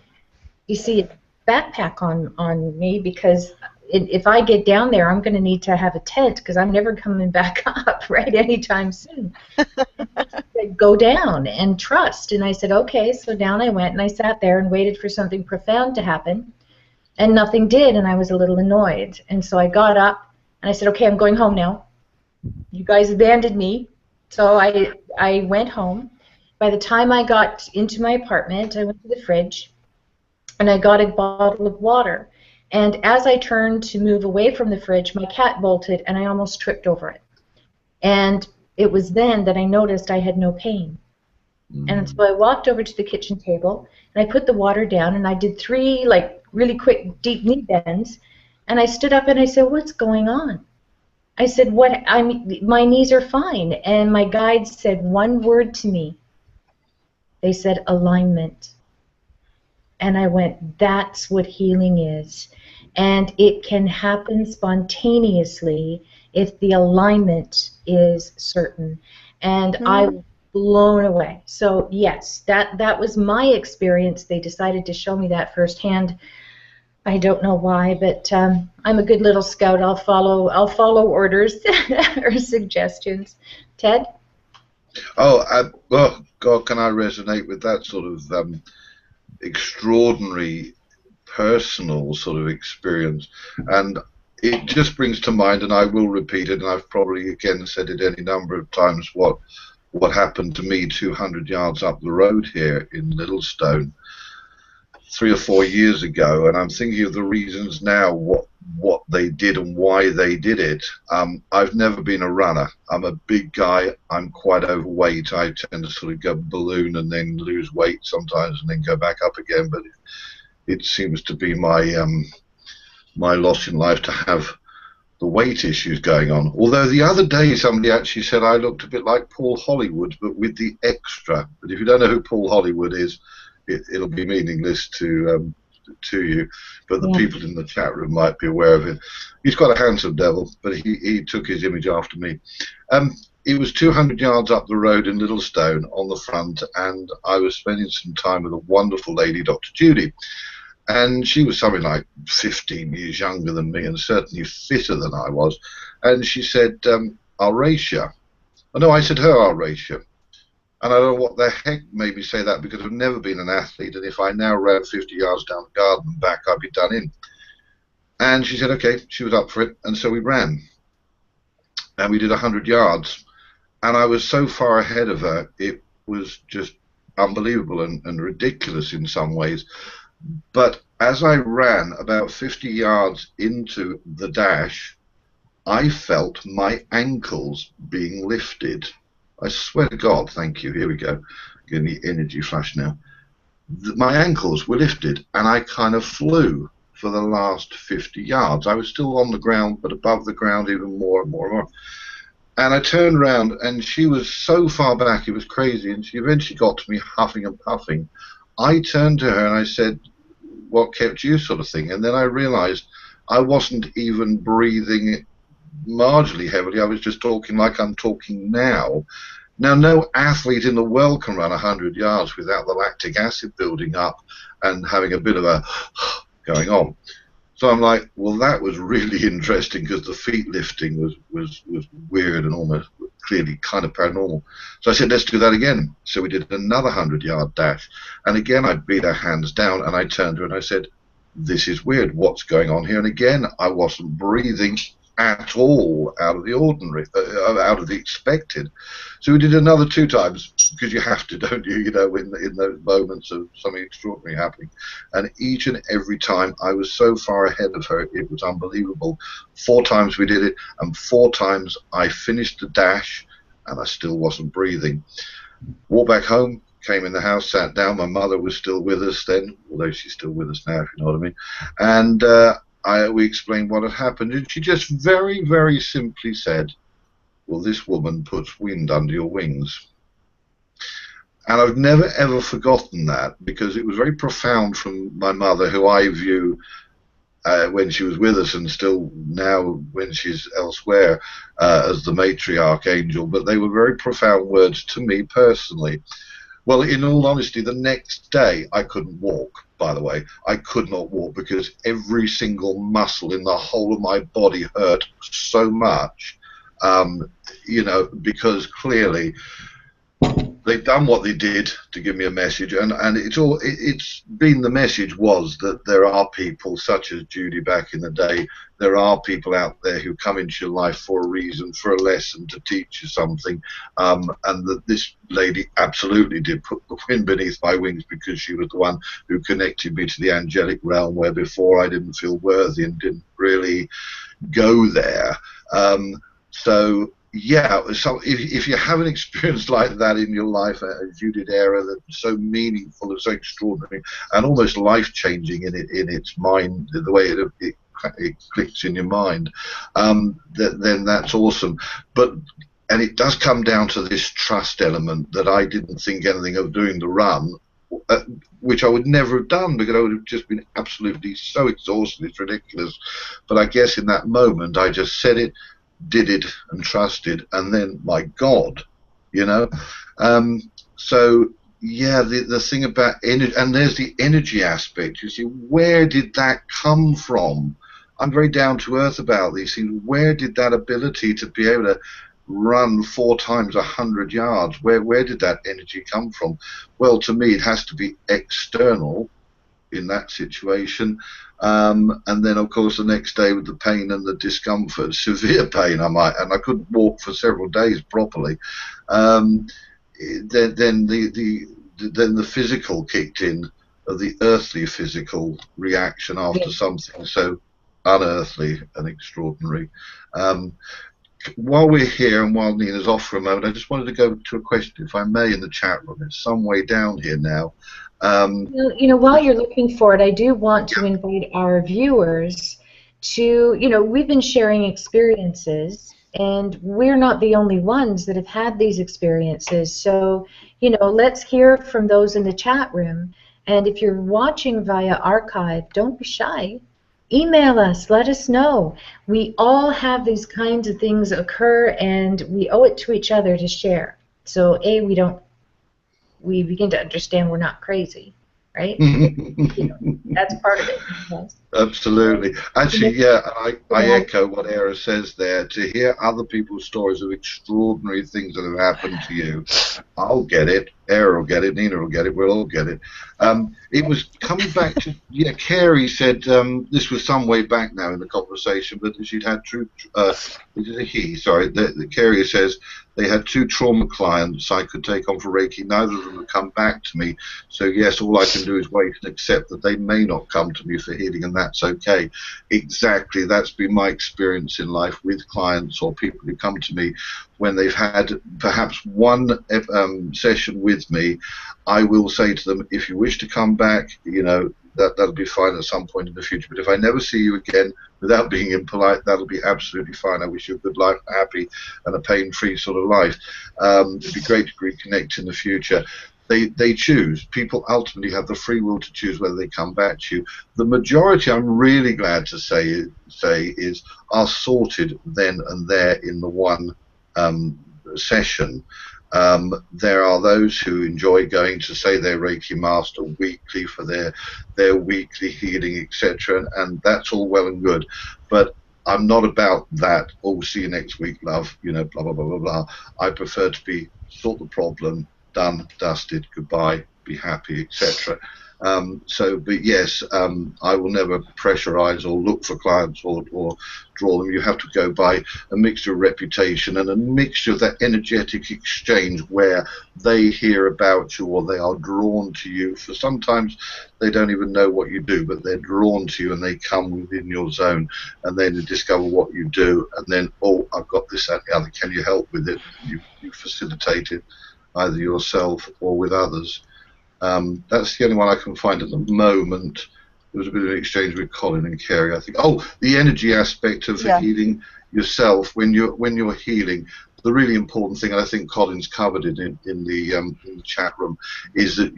you see a backpack on me, because if I get down there, I'm going to need to have a tent, because I'm never coming back up, right, anytime soon. Said, go down and trust. And I said, okay. So down I went, and I sat there and waited for something profound to happen. And nothing did, and I was a little annoyed. And so I got up, and I said, okay, I'm going home now. You guys abandoned me. So I went home. By the time I got into my apartment, I went to the fridge, and I got a bottle of water. And as I turned to move away from the fridge, my cat bolted, and I almost tripped over it. And it was then that I noticed I had no pain. And so I walked over to the kitchen table, and I put the water down, and I did 3 really quick deep knee bends, and I stood up and I said, what's going on? I said, my knees are fine. And my guide said one word to me. They said, alignment. And I went, that's what healing is. And it can happen spontaneously if the alignment is certain. And I blown away. So yes, that was my experience. They decided to show me that firsthand. I don't know why, but I'm a good little scout. I'll follow orders or suggestions. Ted? Well, God, can I resonate with that sort of extraordinary personal sort of experience? And it just brings to mind, and I will repeat it, and I've probably again said it any number of times, what happened to me 200 yards up the road here in Littlestone 3 or 4 years ago, and I'm thinking of the reasons now what they did and why they did it. I've never been a runner. I'm a big guy. I'm quite overweight. I tend to sort of go balloon and then lose weight sometimes and then go back up again. But it seems to be my my lot in life to have the weight issues going on. Although the other day somebody actually said I looked a bit like Paul Hollywood, but with the extra. But if you don't know who Paul Hollywood is, it'll be meaningless to you, but the people in the chat room might be aware of him. He's quite a handsome devil, but he took his image after me. It was 200 yards up the road in Littlestone on the front, and I was spending some time with a wonderful lady, Dr. Judy, and she was something like 15 years younger than me and certainly fitter than I was, and she said, Alracia. Oh, no, I said her Alracia. And I don't know what the heck made me say that, because I've never been an athlete, and if I now ran 50 yards down the garden and back, I'd be done in. And she said, okay, she was up for it, and so we ran. And we did 100 yards. And I was so far ahead of her, it was just unbelievable and ridiculous in some ways. But as I ran about 50 yards into the dash, I felt my ankles being lifted. I swear to God, thank you. Here we go. Getting the energy flash now. My ankles were lifted, and I kind of flew for the last 50 yards. I was still on the ground, but above the ground even more and more and more. And I turned around, and she was so far back, it was crazy, and she eventually got to me huffing and puffing. I turned to her, and I said, what kept you, sort of thing? And then I realized I wasn't even breathing marginally heavily. I was just talking like I'm talking now. Now, no athlete in the world can run 100 yards without the lactic acid building up and having a bit of a going on. So I'm like, well, that was really interesting, because the feet lifting was weird and almost clearly kind of paranormal. So I said, let's do that again. So we did another 100-yard dash. And again, I beat her hands down, and I turned to her and I said, this is weird. What's going on here? And again, I wasn't breathing at all out of the ordinary, out of the expected. So we did another 2 times, because you have to, don't you, in those moments of something extraordinary happening. And each and every time I was so far ahead of her, it was unbelievable. 4 times we did it, and 4 times I finished the dash, and I still wasn't breathing. Walked back home, came in the house, sat down. My mother was still with us then, although she's still with us now, if you know what I mean. And we explained what had happened, and she just very, very simply said, well, this woman puts wind under your wings. And I've never, ever forgotten that, because it was very profound from my mother, who I view when she was with us and still now when she's elsewhere as the matriarch angel. But they were very profound words to me personally. Well, in all honesty, the next day I couldn't walk, by the way. I could not walk, because every single muscle in the whole of my body hurt so much, because clearly they'd done what they did to give me a message, and it's been, the message was that there are people such as Judy back in the day. There are people out there who come into your life for a reason, for a lesson, to teach you something, and that this lady absolutely did put the wind beneath my wings, because she was the one who connected me to the angelic realm, where before I didn't feel worthy and didn't really go there. So yeah, so if you have an experience like that in your life, as you did, Era, that's so meaningful and so extraordinary and almost life-changing in its mind, the way it clicks in your mind, then that's awesome. And it does come down to this trust element that I didn't think anything of doing the run, which I would never have done, because I would have just been absolutely so exhausted. It's ridiculous. But I guess in that moment I just said it, did it, and trusted, and then, my God, you know. So yeah, the thing about energy, and there's the energy aspect. You see, where did that come from? I'm very down to earth about these things. Where did that ability to be able to run 4 times 100 yards, where did that energy come from? Well, to me, it has to be external in that situation. And then, of course, the next day with the pain and the discomfort, severe pain, and I couldn't walk for several days properly. Then the physical kicked in, the earthly physical reaction after something so unearthly and extraordinary. While we're here and while Nina's off for a moment, I just wanted to go to a question, if I may, in the chat room. It's some way down here now. While you're looking for it, I do want to invite our viewers to, we've been sharing experiences, and we're not the only ones that have had these experiences. So, let's hear from those in the chat room. And if you're watching via archive, don't be shy. Email us, let us know. We all have these kinds of things occur, and we owe it to each other to share. So, we begin to understand we're not crazy, right? That's part of it. Yes. Absolutely. Actually, yeah, I echo what Era says there. To hear other people's stories of extraordinary things that have happened to you, I'll get it. Era will get it. Nina will get it. We'll all get it. It was coming back to, Carey said, this was some way back now in the conversation, but she'd had Carey says, they had 2 trauma clients I could take on for Reiki. Neither of them have come back to me. So, yes, all I can do is wait and accept that they may not come to me for healing, and that's okay. Exactly. That's been my experience in life with clients or people who come to me when they've had perhaps one session with me. I will say to them, if you wish to come back, that'll be fine at some point in the future. But if I never see you again, without being impolite, that'll be absolutely fine. I wish you a good life, a happy and a pain-free sort of life. It'd be great to reconnect in the future. They choose. People ultimately have the free will to choose whether they come back to you. The majority, I'm really glad to say are sorted then and there in the one session. There are those who enjoy going to, say, their Reiki master weekly for their weekly healing, etc., and that's all well and good. But I'm not about that, oh, see you next week, love, blah, blah, blah, blah, blah. I prefer to be, sort the problem, done, dusted, goodbye, be happy, etc. But yes, I will never pressurize or look for clients or draw them. You have to go by a mixture of reputation and a mixture of that energetic exchange where they hear about you or they are drawn to you. For sometimes they don't even know what you do, but they're drawn to you and they come within your zone, and then they discover what you do, and then, oh, I've got this, that, and the other. Can you help with it? You facilitate it either yourself or with others. That's the only one I can find at the moment. There was a bit of an exchange with Colin and Carey, I think. Oh, the energy aspect of healing yourself when you're healing. The really important thing, and I think Colin's covered it in the chat room, is that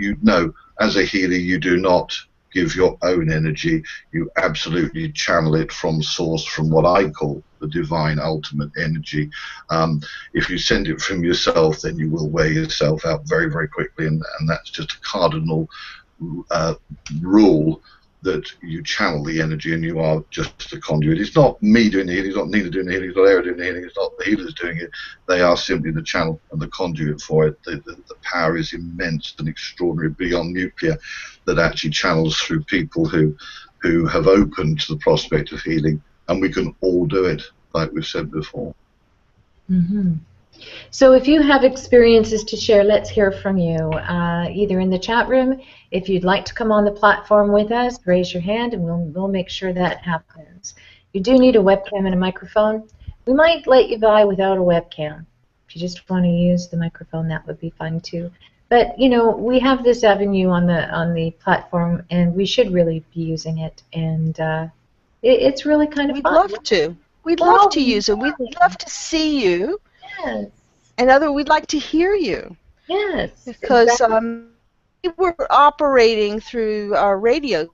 as a healer, you do not give your own energy. You absolutely channel it from source, from what I call the divine ultimate energy. If you send it from yourself, then you will wear yourself out very, very quickly, and that's just a cardinal rule, that you channel the energy and you are just a conduit. It's not me doing the healing, it's not Nina doing the healing, it's not Era doing the healing, it's not the healers doing it. They are simply the channel and the conduit for it. The power is immense and extraordinary, beyond nuclear, that actually channels through people who have opened to the prospect of healing, and we can all do it, like we've said before. Mm-hmm. So if you have experiences to share, let's hear from you, either in the chat room. If you'd like to come on the platform with us, raise your hand and we'll make sure that happens. You do need a webcam and a microphone. We might let you by without a webcam. If you just want to use the microphone, that would be fine too. But we have this avenue on the platform, and we should really be using it. And it's really kind of fun. We'd love to. We'd love to use it. We'd love to see you. Yes. And we'd like to hear you. Yes. Because exactly. We were operating through our radio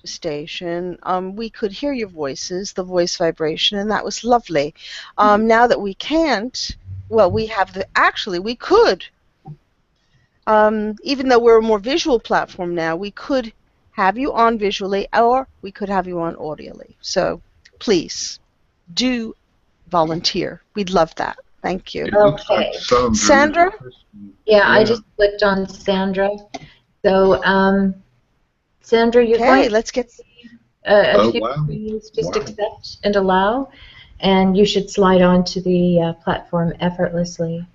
station. We could hear your voices, the voice vibration, and that was lovely. Now that we can't, well, we could, even though we're a more visual platform now, we could have you on visually, or we could have you on audially. So please do volunteer. We'd love that. Thank you. It looks like Okay. Sandra? Yeah, I just clicked on Sandra. So, Sandra, you're Okay, going let's get... a few screens, just accept and allow, and you should slide onto the platform effortlessly.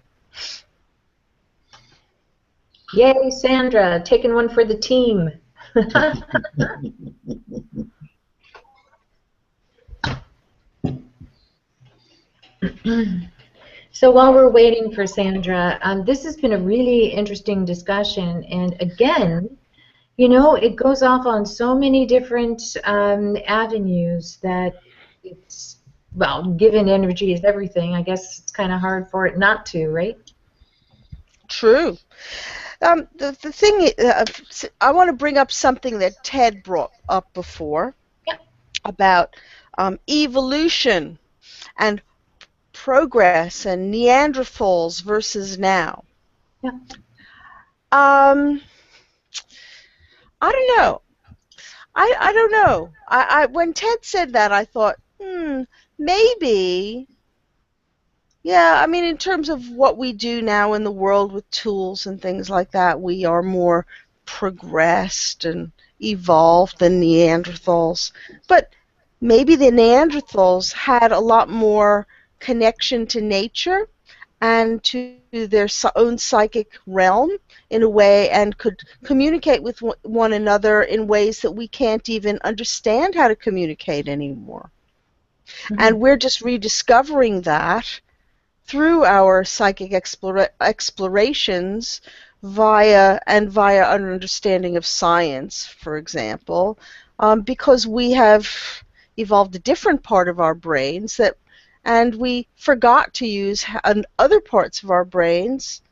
Yay, Sandra, taking one for the team. So while we're waiting for Sandra, this has been a really interesting discussion, and again, you know, it goes off on so many different avenues that it's, well, given energy is everything, I guess it's kind of hard for it not to, right? True. The thing, I want to bring up something that Ted brought up before about evolution and progress and Neanderthals versus now. Yeah. I don't know. I don't know. When Ted said that, I thought, maybe. Yeah, I mean, in terms of what we do now in the world with tools and things like that, we are more progressed and evolved than Neanderthals. But maybe the Neanderthals had a lot more connection to nature and to their own psychic realm in a way, and could communicate with one another in ways that we can't even understand how to communicate anymore. Mm-hmm. And we're just rediscovering that through our psychic explorations via our understanding of science, for example, because we have evolved a different part of our brains and we forgot to use other parts of our brains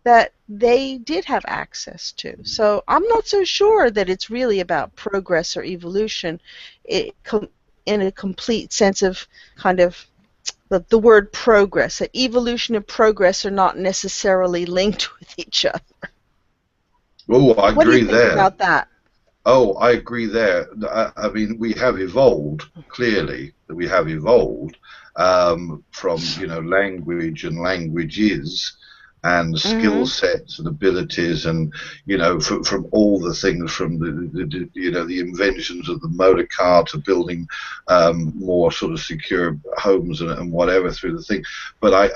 that they did have access to. So I'm not so sure that it's really about progress or evolution in a complete sense of kind of the word progress. That evolution and progress are not necessarily linked with each other. Oh, I agree there. What do you think about that? Oh, I agree there. I mean, we have evolved, clearly, that we have evolved from, you know, language and languages and skill sets and abilities, and, you know, from all the things, from the you know, the inventions of the motor car to building more sort of secure homes and whatever through the thing. But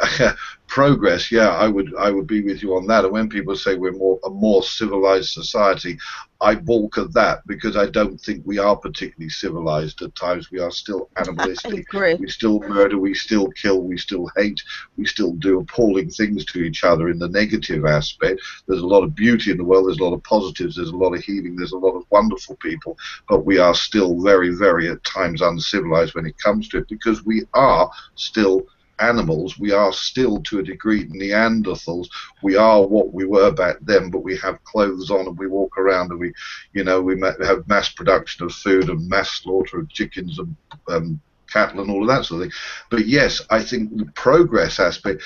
progress, yeah, I would be with you on that. And when people say we're a more civilized society, I balk at that, because I don't think we are particularly civilized. At times we are still animalistic. We still murder, we still kill, we still hate, we still do appalling things to each other in the negative aspect. There's a lot of beauty in the world, there's a lot of positives, there's a lot of healing, there's a lot of wonderful people, but we are still very, very at times uncivilized when it comes to it, because we are still animals. We are still, to a degree, Neanderthals. We are what we were back then, but we have clothes on and we walk around, and we have mass production of food and mass slaughter of chickens and cattle and all of that sort of thing. But yes, I think the progress aspect,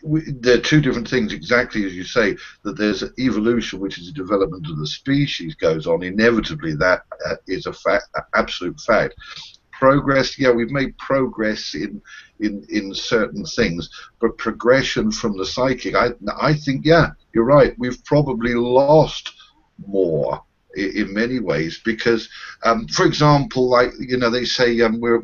there are two different things, exactly as you say, that there's evolution, which is the development of the species, goes on. Inevitably, that is a fact, absolute fact. Progress, yeah, we've made progress in certain things, but progression from the psychic, I think, yeah, you're right, we've probably lost more in many ways, because for example, like, you know, they say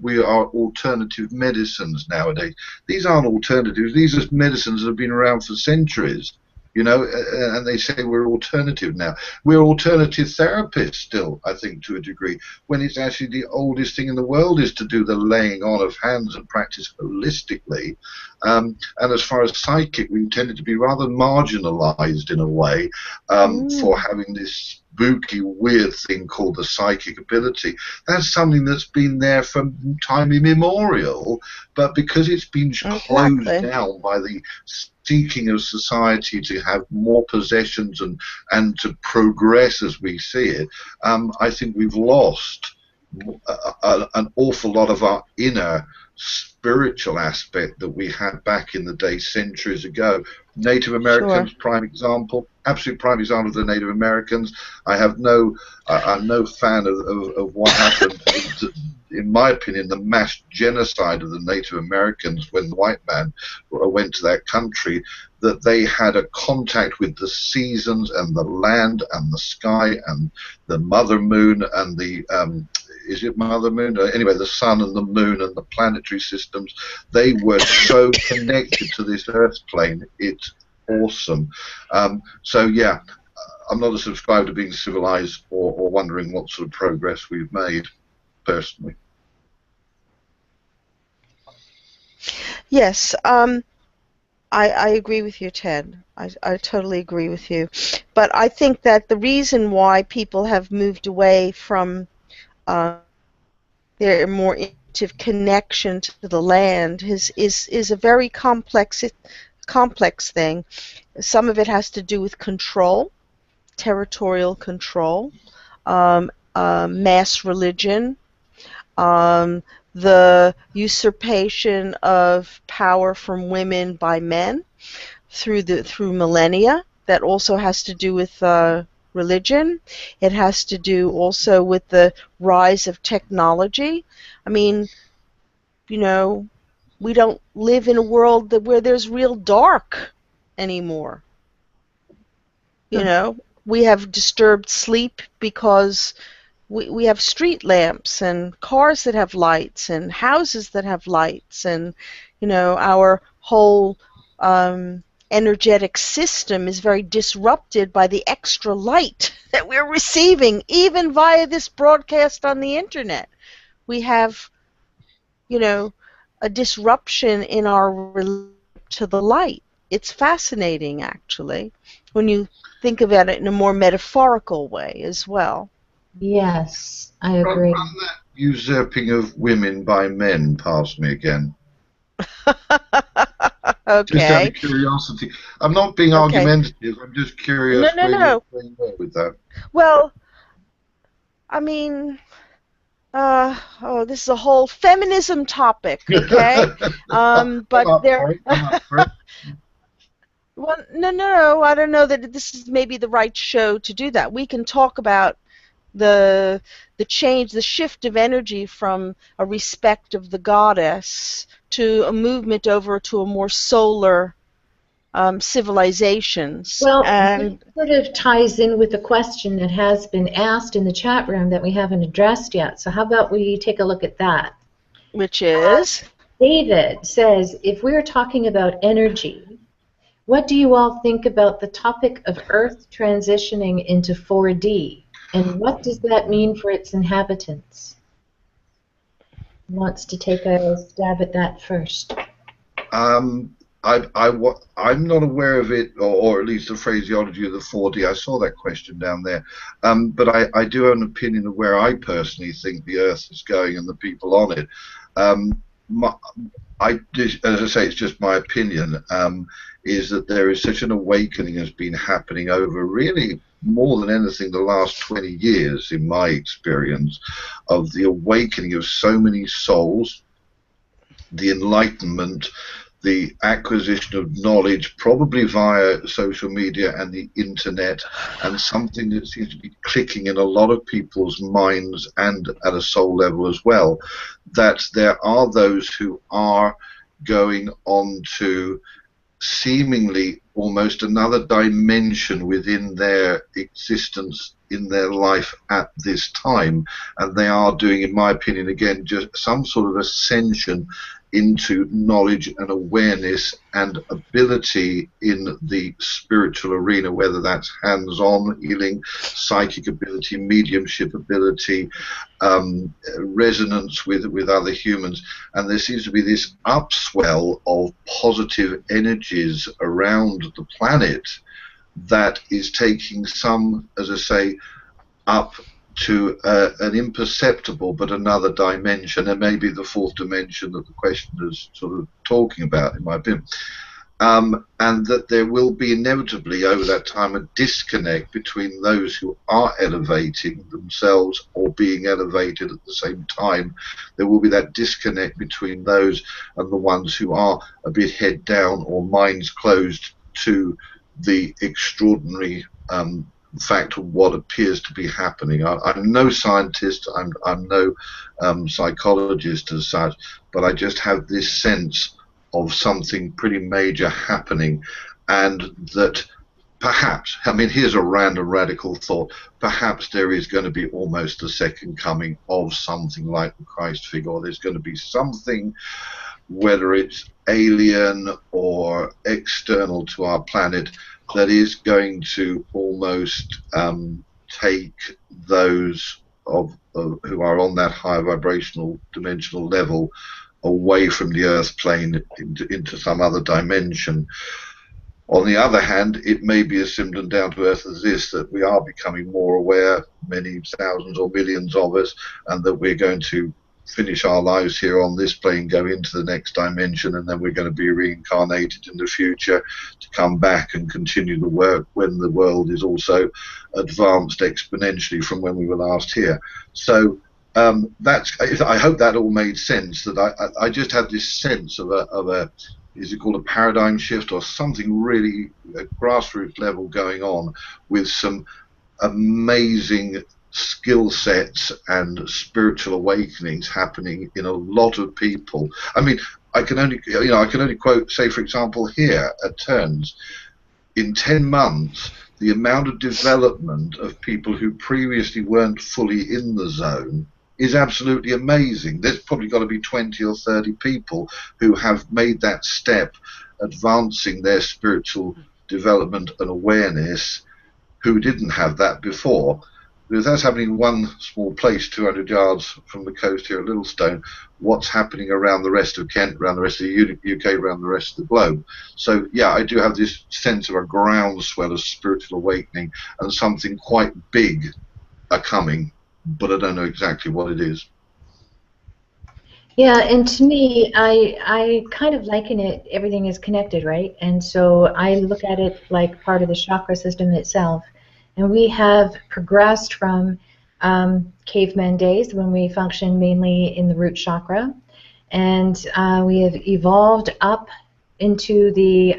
we are alternative medicines nowadays. These aren't alternatives, these are medicines that have been around for centuries. You know, and they say we're alternative now. We're alternative therapists still, I think, to a degree, when it's actually the oldest thing in the world is to do the laying on of hands and practice holistically. And as far as psychic, we tended to be rather marginalized in a way for having this spooky, weird thing called the psychic ability. That's something that's been there from time immemorial, but because it's been closed down by the seeking of society to have more possessions and to progress as we see it, I think we've lost an awful lot of our inner spiritual aspect that we had back in the day centuries ago. Native Sure. Americans, prime example, absolute prime example of the Native Americans. I'm no fan of what happened. In my opinion, the mass genocide of the Native Americans when the white man went to that country, that they had a contact with the seasons and the land and the sky and the mother moon and the is it Mother Moon? Anyway, the sun and the moon and the planetary systems, they were so connected to this Earth plane. It's awesome. So yeah, I'm not a subscriber to being civilized or wondering what sort of progress we've made, personally. Yes, I agree with you, Ted. I totally agree with you. But I think that the reason why people have moved away from their more intuitive connection to the land is a very complex thing. Some of it has to do with control, territorial control, mass religion, the usurpation of power from women by men through millennia. That also has to do with religion. It has to do also with the rise of technology. I mean, you know, we don't live in a world where there's real dark anymore. You know, we have disturbed sleep because we have street lamps and cars that have lights and houses that have lights, and our whole energetic system is very disrupted by the extra light that we're receiving, even via this broadcast on the internet. We have, a disruption in our relationship to the light. It's fascinating, actually, when you think about it in a more metaphorical way as well. Yes, I agree. Run that usurping of women by men past me again. Okay. Just out of curiosity. I'm not being argumentative. I'm just curious where you were with that. Well, I mean, this is a whole feminism topic, okay? But there. Well, no. I don't know that this is maybe the right show to do that. We can talk about the change, the shift of energy from a respect of the goddess to a movement over to a more solar civilizations. Well, it sort of ties in with the question that has been asked in the chat room that we haven't addressed yet. So how about we take a look at that? Which is? David says, if we are talking about energy, what do you all think about the topic of Earth transitioning into 4D? And what does that mean for its inhabitants? Who wants to take a stab at that first? I'm not aware of it, or at least the phraseology of the 4D. I saw that question down there. But I do have an opinion of where I personally think the Earth is going and the people on it. As I say, it's just my opinion, is that there is such an awakening has been happening over really more than anything the last 20 years, in my experience, of the awakening of so many souls, the enlightenment, the acquisition of knowledge, probably via social media and the internet, and something that seems to be clicking in a lot of people's minds and at a soul level as well, that there are those who are going on to seemingly almost another dimension within their existence in their life at this time, and they are doing, in my opinion, again, just some sort of ascension into knowledge and awareness and ability in the spiritual arena, whether that's hands-on healing, psychic ability, mediumship ability, resonance with other humans. And there seems to be this upswell of positive energies around the planet that is taking some, as I say, up to an imperceptible but another dimension, and maybe the fourth dimension that the question is sort of talking about, in my opinion. and that there will be inevitably over that time a disconnect between those who are elevating themselves or being elevated at the same time. There will be that disconnect between those and the ones who are a bit head down or minds closed to the extraordinary fact of what appears to be happening. I'm no scientist, I'm no psychologist as such, but I just have this sense of something pretty major happening, and that perhaps, I mean, here's a random radical thought, perhaps there is going to be almost a second coming of something like the Christ figure, or there's going to be something, whether it's alien or external to our planet, that is going to almost take those who are on that higher vibrational dimensional level away from the earth plane into some other dimension. On the other hand, it may be as simple and down to earth as this, that we are becoming more aware, many thousands or millions of us, and that we're going to finish our lives here on this plane, go into the next dimension, and then we're going to be reincarnated in the future to come back and continue the work when the world is also advanced exponentially from when we were last here. So I hope that all made sense. That I just have this sense of a is it called a paradigm shift or something really at grassroots level going on, with some amazing skill sets and spiritual awakenings happening in a lot of people. I mean, I can only quote, say for example here at Turns, in 10 months the amount of development of people who previously weren't fully in the zone is absolutely amazing. There's probably got to be 20 or 30 people who have made that step, advancing their spiritual development and awareness, who didn't have that before. Because that's happening in one small place 200 yards from the coast here at Littlestone. What's happening around the rest of Kent, around the rest of the UK, around the rest of the globe? So yeah, I do have this sense of a groundswell of spiritual awakening, and something quite big are coming, but I don't know exactly what it is. Yeah, and to me, I kind of liken it, everything is connected, right? And so I look at it like part of the chakra system itself. And we have progressed from caveman days when we functioned mainly in the root chakra, and we have evolved up into the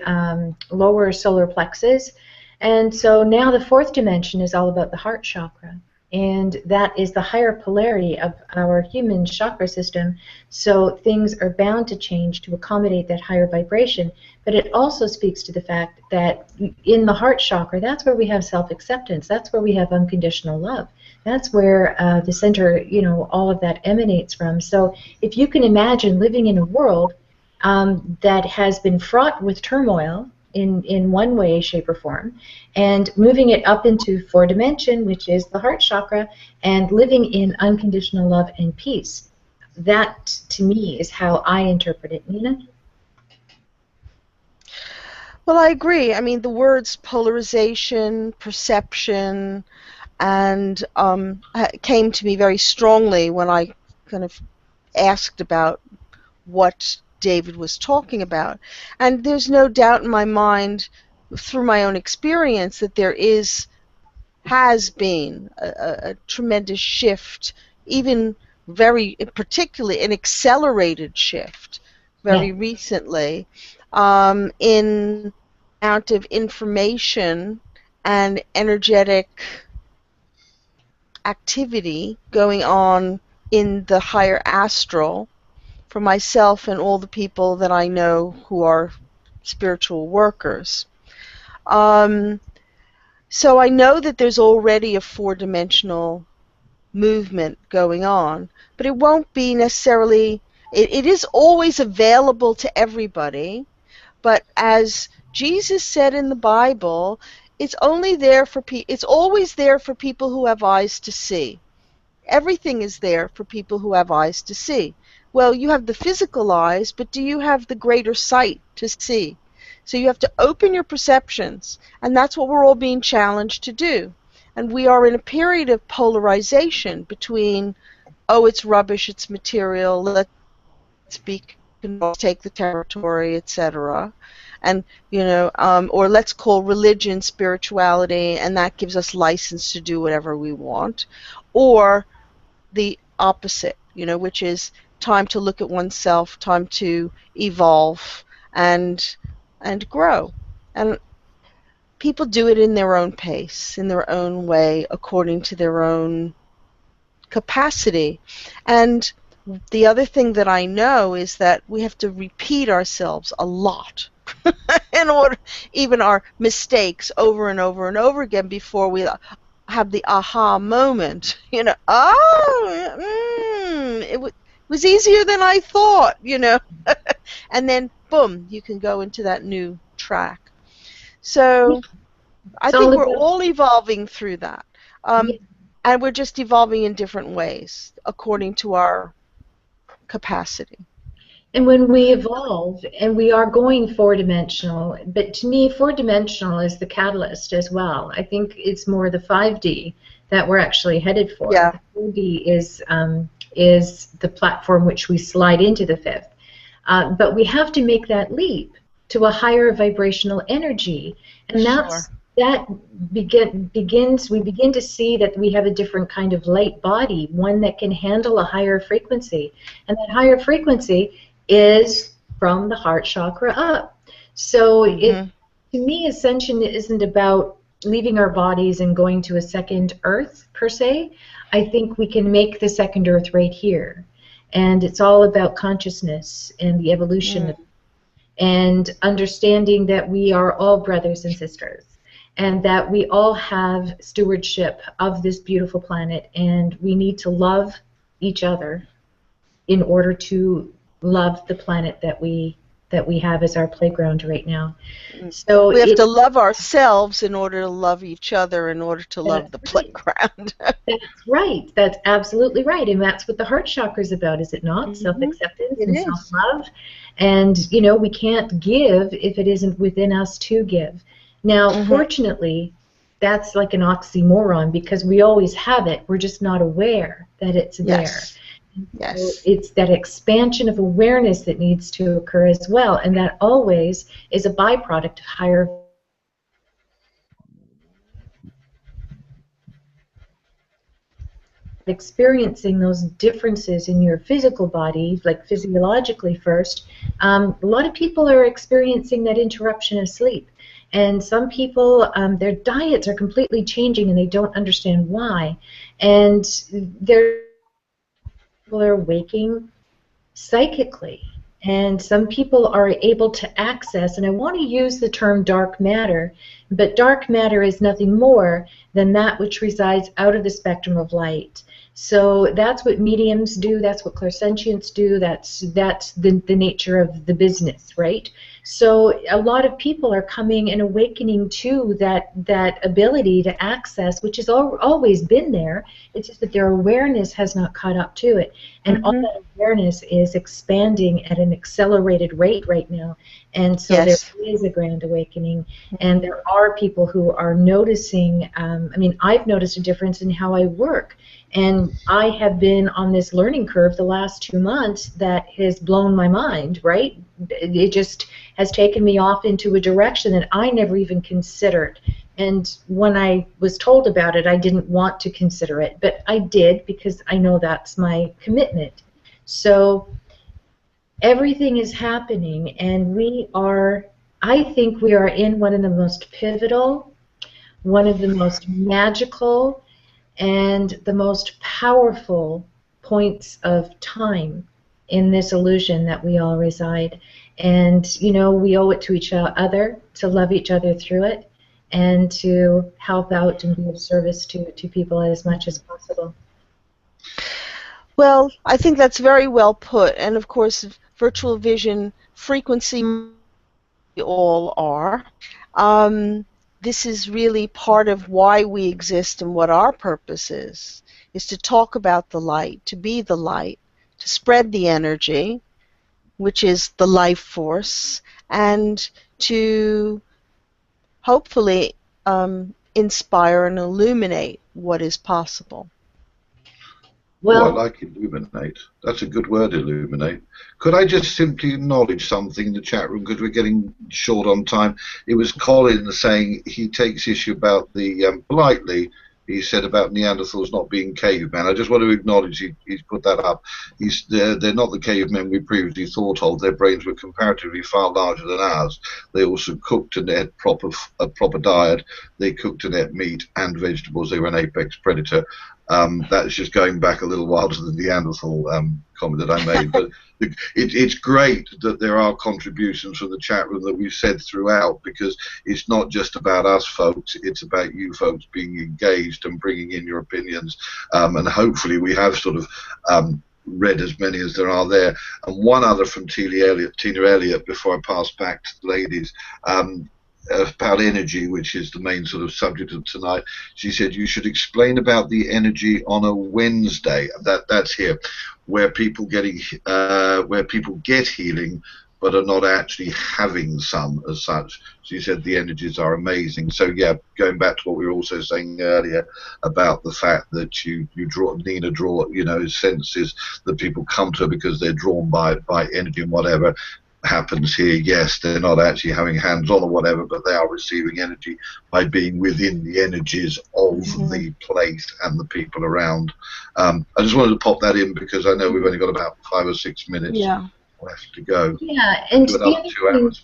lower solar plexus. And so now the fourth dimension is all about the heart chakra. And that is the higher polarity of our human chakra system. So things are bound to change to accommodate that higher vibration. But it also speaks to the fact that in the heart chakra, that's where we have self-acceptance. That's where we have unconditional love. That's where the center, you know, all of that emanates from. So if you can imagine living in a world that has been fraught with turmoil, in one way, shape, or form, and moving it up into 4 dimension, which is the heart chakra, and living in unconditional love and peace. That, to me, is how I interpret it. Nina? Well, I agree. I mean, the words polarization, perception, and came to me very strongly when I kind of asked about what David was talking about. And there's no doubt in my mind, through my own experience, that there has been a tremendous shift, even particularly an accelerated shift very recently, in amount of information and energetic activity going on in the higher astral, for myself and all the people that I know who are spiritual workers. So I know that there's already a 4-dimensional movement going on, but it won't be necessarily, it is always available to everybody, but as Jesus said in the Bible, it's always there for people who have eyes to see. Everything is there for people who have eyes to see. Well, you have the physical eyes, but do you have the greater sight to see? So you have to open your perceptions, and that's what we're all being challenged to do. And we are in a period of polarization between, oh, it's rubbish, it's material, let's take the territory, etc. and or let's call religion spirituality, and that gives us license to do whatever we want, or the opposite, which is time to look at oneself, time to evolve and grow. And people do it in their own pace, in their own way, according to their own capacity. And the other thing that I know is that we have to repeat ourselves a lot in order, even our mistakes over and over and over again, before we have the aha moment. It was easier than I thought, and then boom, you can go into that new track. So I think we're all evolving through that. And we're just evolving in different ways according to our capacity. And when we evolve, and we are going four-dimensional, but to me, four-dimensional is the catalyst as well. I think it's more the 5D that we're actually headed for. Yeah. The 4D is the platform which we slide into the fifth. But we have to make that leap to a higher vibrational energy, and we begin to see that we have a different kind of light body, one that can handle a higher frequency, and that higher frequency is from the heart chakra up. So to me, ascension isn't about leaving our bodies and going to a second earth per se. I think we can make the second earth right here, and it's all about consciousness and the evolution of, and understanding that we are all brothers and sisters, and that we all have stewardship of this beautiful planet, and we need to love each other in order to love the planet that we have as our playground right now. So we have to love ourselves in order to love each other, in order to love the playground. That's right. That's absolutely right. And that's what the heart chakra is about, is it not? Self-acceptance and self-love. And, we can't give if it isn't within us to give. Now, fortunately, that's like an oxymoron, because we always have it. We're just not aware that it's there. Yes. So it's that expansion of awareness that needs to occur as well, and that always is a byproduct of higher experiencing those differences in your physical body, like physiologically first. A lot of people are experiencing that interruption of sleep. And some people, their diets are completely changing and they don't understand why. And people are waking psychically. And some people are able to access, and I want to use the term dark matter, but dark matter is nothing more than that which resides out of the spectrum of light. So that's what mediums do, that's what clairsentients do, that's the nature of the business, right? So a lot of people are coming and awakening to that ability to access, which has always been there. It's just that their awareness has not caught up to it. And all that awareness is expanding at an accelerated rate right now. And so there is a grand awakening. And there are people who are noticing, I've noticed a difference in how I work. And I have been on this learning curve the last 2 months that has blown my mind, right? It just has taken me off into a direction that I never even considered. And when I was told about it, I didn't want to consider it, but I did, because I know that's my commitment. So everything is happening, and I think we are in one of the most pivotal, one of the most magical, and the most powerful points of time in this illusion that we all reside. And, we owe it to each other to love each other through it, and to help out and be of service to people as much as possible. Well, I think that's very well put. And of course, virtual vision frequency, we all are. This is really part of why we exist and what our purpose is to talk about the light, to be the light, to spread the energy, which is the life force, and to hopefully inspire and illuminate what is possible. Oh, I Well, like illuminate. That's a good word, illuminate. Could I just simply acknowledge something in the chat room because we're getting short on time? It was Colin saying he takes issue about the politely. He said about Neanderthals not being cavemen. I just want to acknowledge he's put that up. They're not the cavemen we previously thought of. Their brains were comparatively far larger than ours. They also cooked and ate a proper diet. They cooked and ate meat and vegetables. They were an apex predator. That's just going back a little while to the Neanderthal comment that I made. But it's great that there are contributions from the chat room that we've said throughout, because it's not just about us folks, it's about you folks being engaged and bringing in your opinions. And hopefully we have sort of read as many as there are there. And one other from Tina Elliott, before I pass back to the ladies. About energy, which is the main sort of subject of tonight. She said you should explain about the energy on a Wednesday. That's here, where people get healing, but are not actually having some as such. She said the energies are amazing. So yeah, going back to what we were also saying earlier about the fact that Nina senses that people come to her because they're drawn by energy and whatever happens here. Yes, they're not actually having hands-on or whatever, but they are receiving energy by being within the energies of the place and the people around. I just wanted to pop that in because I know we've only got about 5 or 6 minutes left to go. yeah, and Do another 2 hours.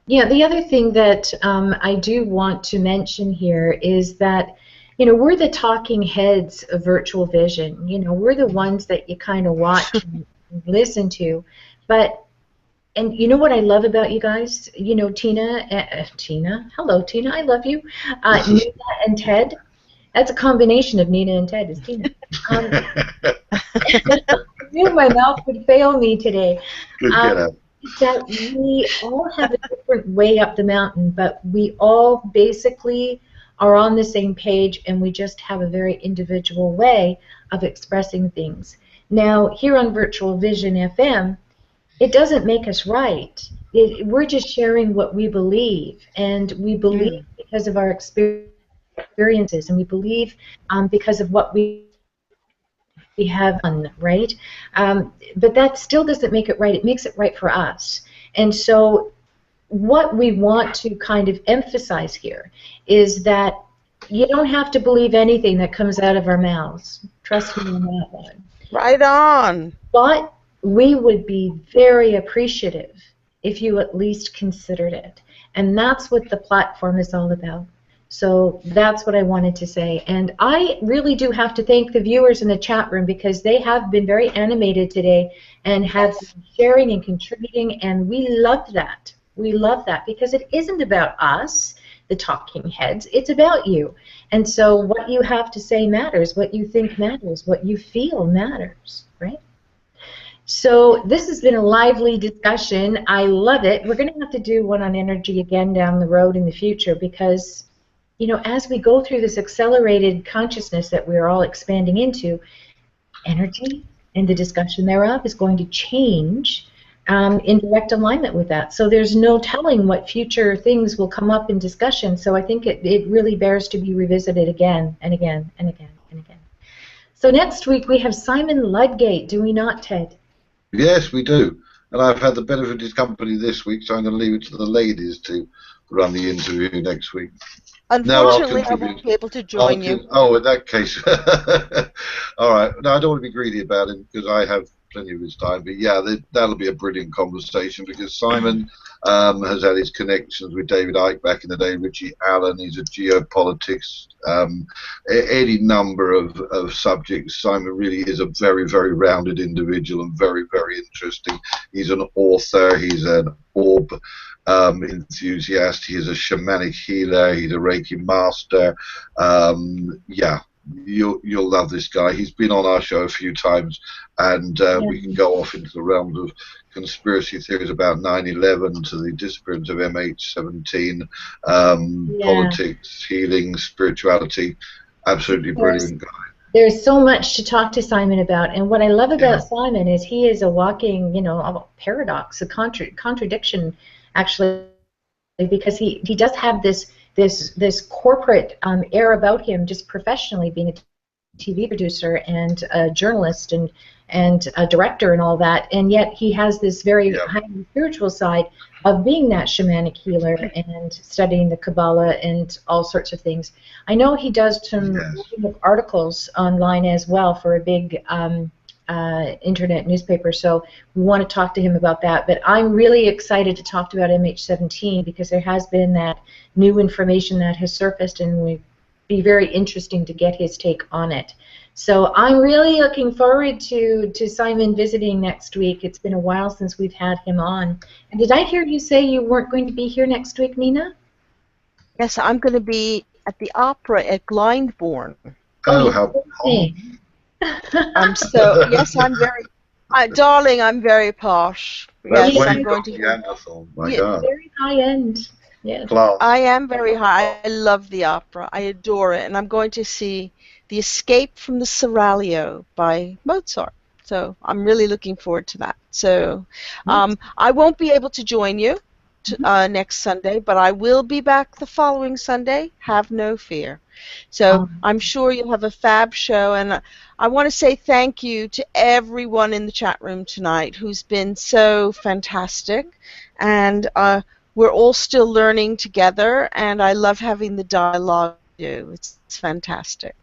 the other thing that I do want to mention here is that, we're the talking heads of virtual vision. We're the ones that you kind of watch and listen to, but. And you know what I love about you guys? Tina, hello, Tina, I love you. Nina and Ted. That's a combination of Nina and Ted, is Tina. I knew my mouth would fail me today. Good get up. That we all have a different way up the mountain, but we all basically are on the same page, and we just have a very individual way of expressing things. Now, here on Virtual Vision FM, it doesn't make us right. We're just sharing what we believe, and we believe because of our experiences, and we believe because of what we have done, right? But that still doesn't make it right. It makes it right for us. And so what we want to kind of emphasize here is that you don't have to believe anything that comes out of our mouths. Trust me on that one. Right on. But we would be very appreciative if you at least considered it. And that's what the platform is all about. So that's what I wanted to say. And I really do have to thank the viewers in the chat room, because they have been very animated today and have been sharing and contributing, and we love that. We love that, because it isn't about us, the talking heads. It's about you. And so what you have to say matters, what you think matters, what you feel matters, right? So this has been a lively discussion. I love it. We're going to have to do one on energy again down the road in the future, because, as we go through this accelerated consciousness that we're all expanding into, energy and the discussion thereof is going to change in direct alignment with that. So there's no telling what future things will come up in discussion. So I think it really bears to be revisited again and again and again and again. So next week we have Simon Ludgate, do we not, Ted? Yes, we do. And I've had the benefit of his company this week, so I'm going to leave it to the ladies to run the interview next week. Unfortunately, I won't be able to join you. Oh, in that case. All right. No, I don't want to be greedy about it, because I have plenty of his time. But yeah, that'll be a brilliant conversation, because Simon has had his connections with David Icke back in the day, Richie Allen. He's a geopolitics, any number of subjects. Simon really is a very, very rounded individual and very, very interesting. He's an author. He's an orb enthusiast. He is a shamanic healer. He's a Reiki master. Yeah. You'll love this guy. He's been on our show a few times, and we can go off into the realms of conspiracy theories about 9/11 to the disappearance of MH17, politics, healing, spirituality. Absolutely brilliant guy. There's so much to talk to Simon about, and what I love about Simon is he is a walking, a paradox, a contradiction, actually, because he does have this corporate air about him, just professionally being a TV producer and a journalist and a director and all that, and yet he has this very highly spiritual side of being that shamanic healer and studying the Kabbalah and all sorts of things. I know he does some writing of articles online as well for a big internet newspaper, so we want to talk to him about that. But I'm really excited to talk about MH17 because there has been that new information that has surfaced, and we'd be very interesting to get his take on it. So I'm really looking forward to Simon visiting next week. It's been a while since we've had him on. And did I hear you say you weren't going to be here next week, Nina? Yes, I'm going to be at the opera at Glyndebourne. Oh, how posh. Yes, I'm very, darling, I'm very posh. That's yes, when I'm you going got to. Neanderthal. My God. Very high end. Yes. Class. I am very high. I love the opera. I adore it, and I'm going to see The Escape from the Seraglio by Mozart. So I'm really looking forward to that. So I won't be able to join you next Sunday, but I will be back the following Sunday. Have no fear. So I'm sure you'll have a fab show, and I want to say thank you to everyone in the chat room tonight who's been so fantastic, and we're all still learning together, and I love having the dialogue with you. It's fantastic.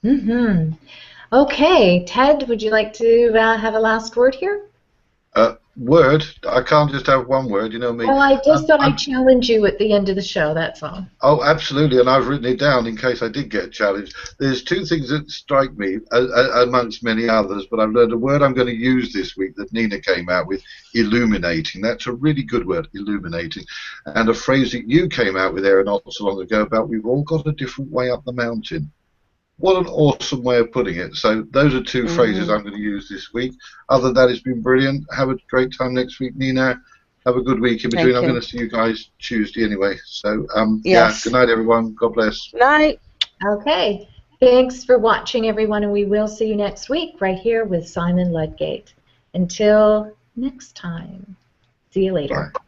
Mm-hmm. Okay, Ted, would you like to have a last word here? Word? I can't just have one word, you know me. Well, I just thought I'd challenge you at the end of the show, that's all. Oh, absolutely, and I've written it down in case I did get challenged. There's two things that strike me, amongst many others, but I've learned a word I'm going to use this week that Nina came out with, illuminating. That's a really good word, illuminating. And a phrase that you came out with there not so long ago about we've all got a different way up the mountain. What an awesome way of putting it. So those are two phrases I'm going to use this week. Other than that, it's been brilliant. Have a great time next week, Nina. Have a good week in between. I'm going to see you guys Tuesday anyway. So, yeah, good night, everyone. God bless. Good night. Okay. Thanks for watching, everyone, and we will see you next week right here with Simon Ludgate. Until next time, see you later. Bye.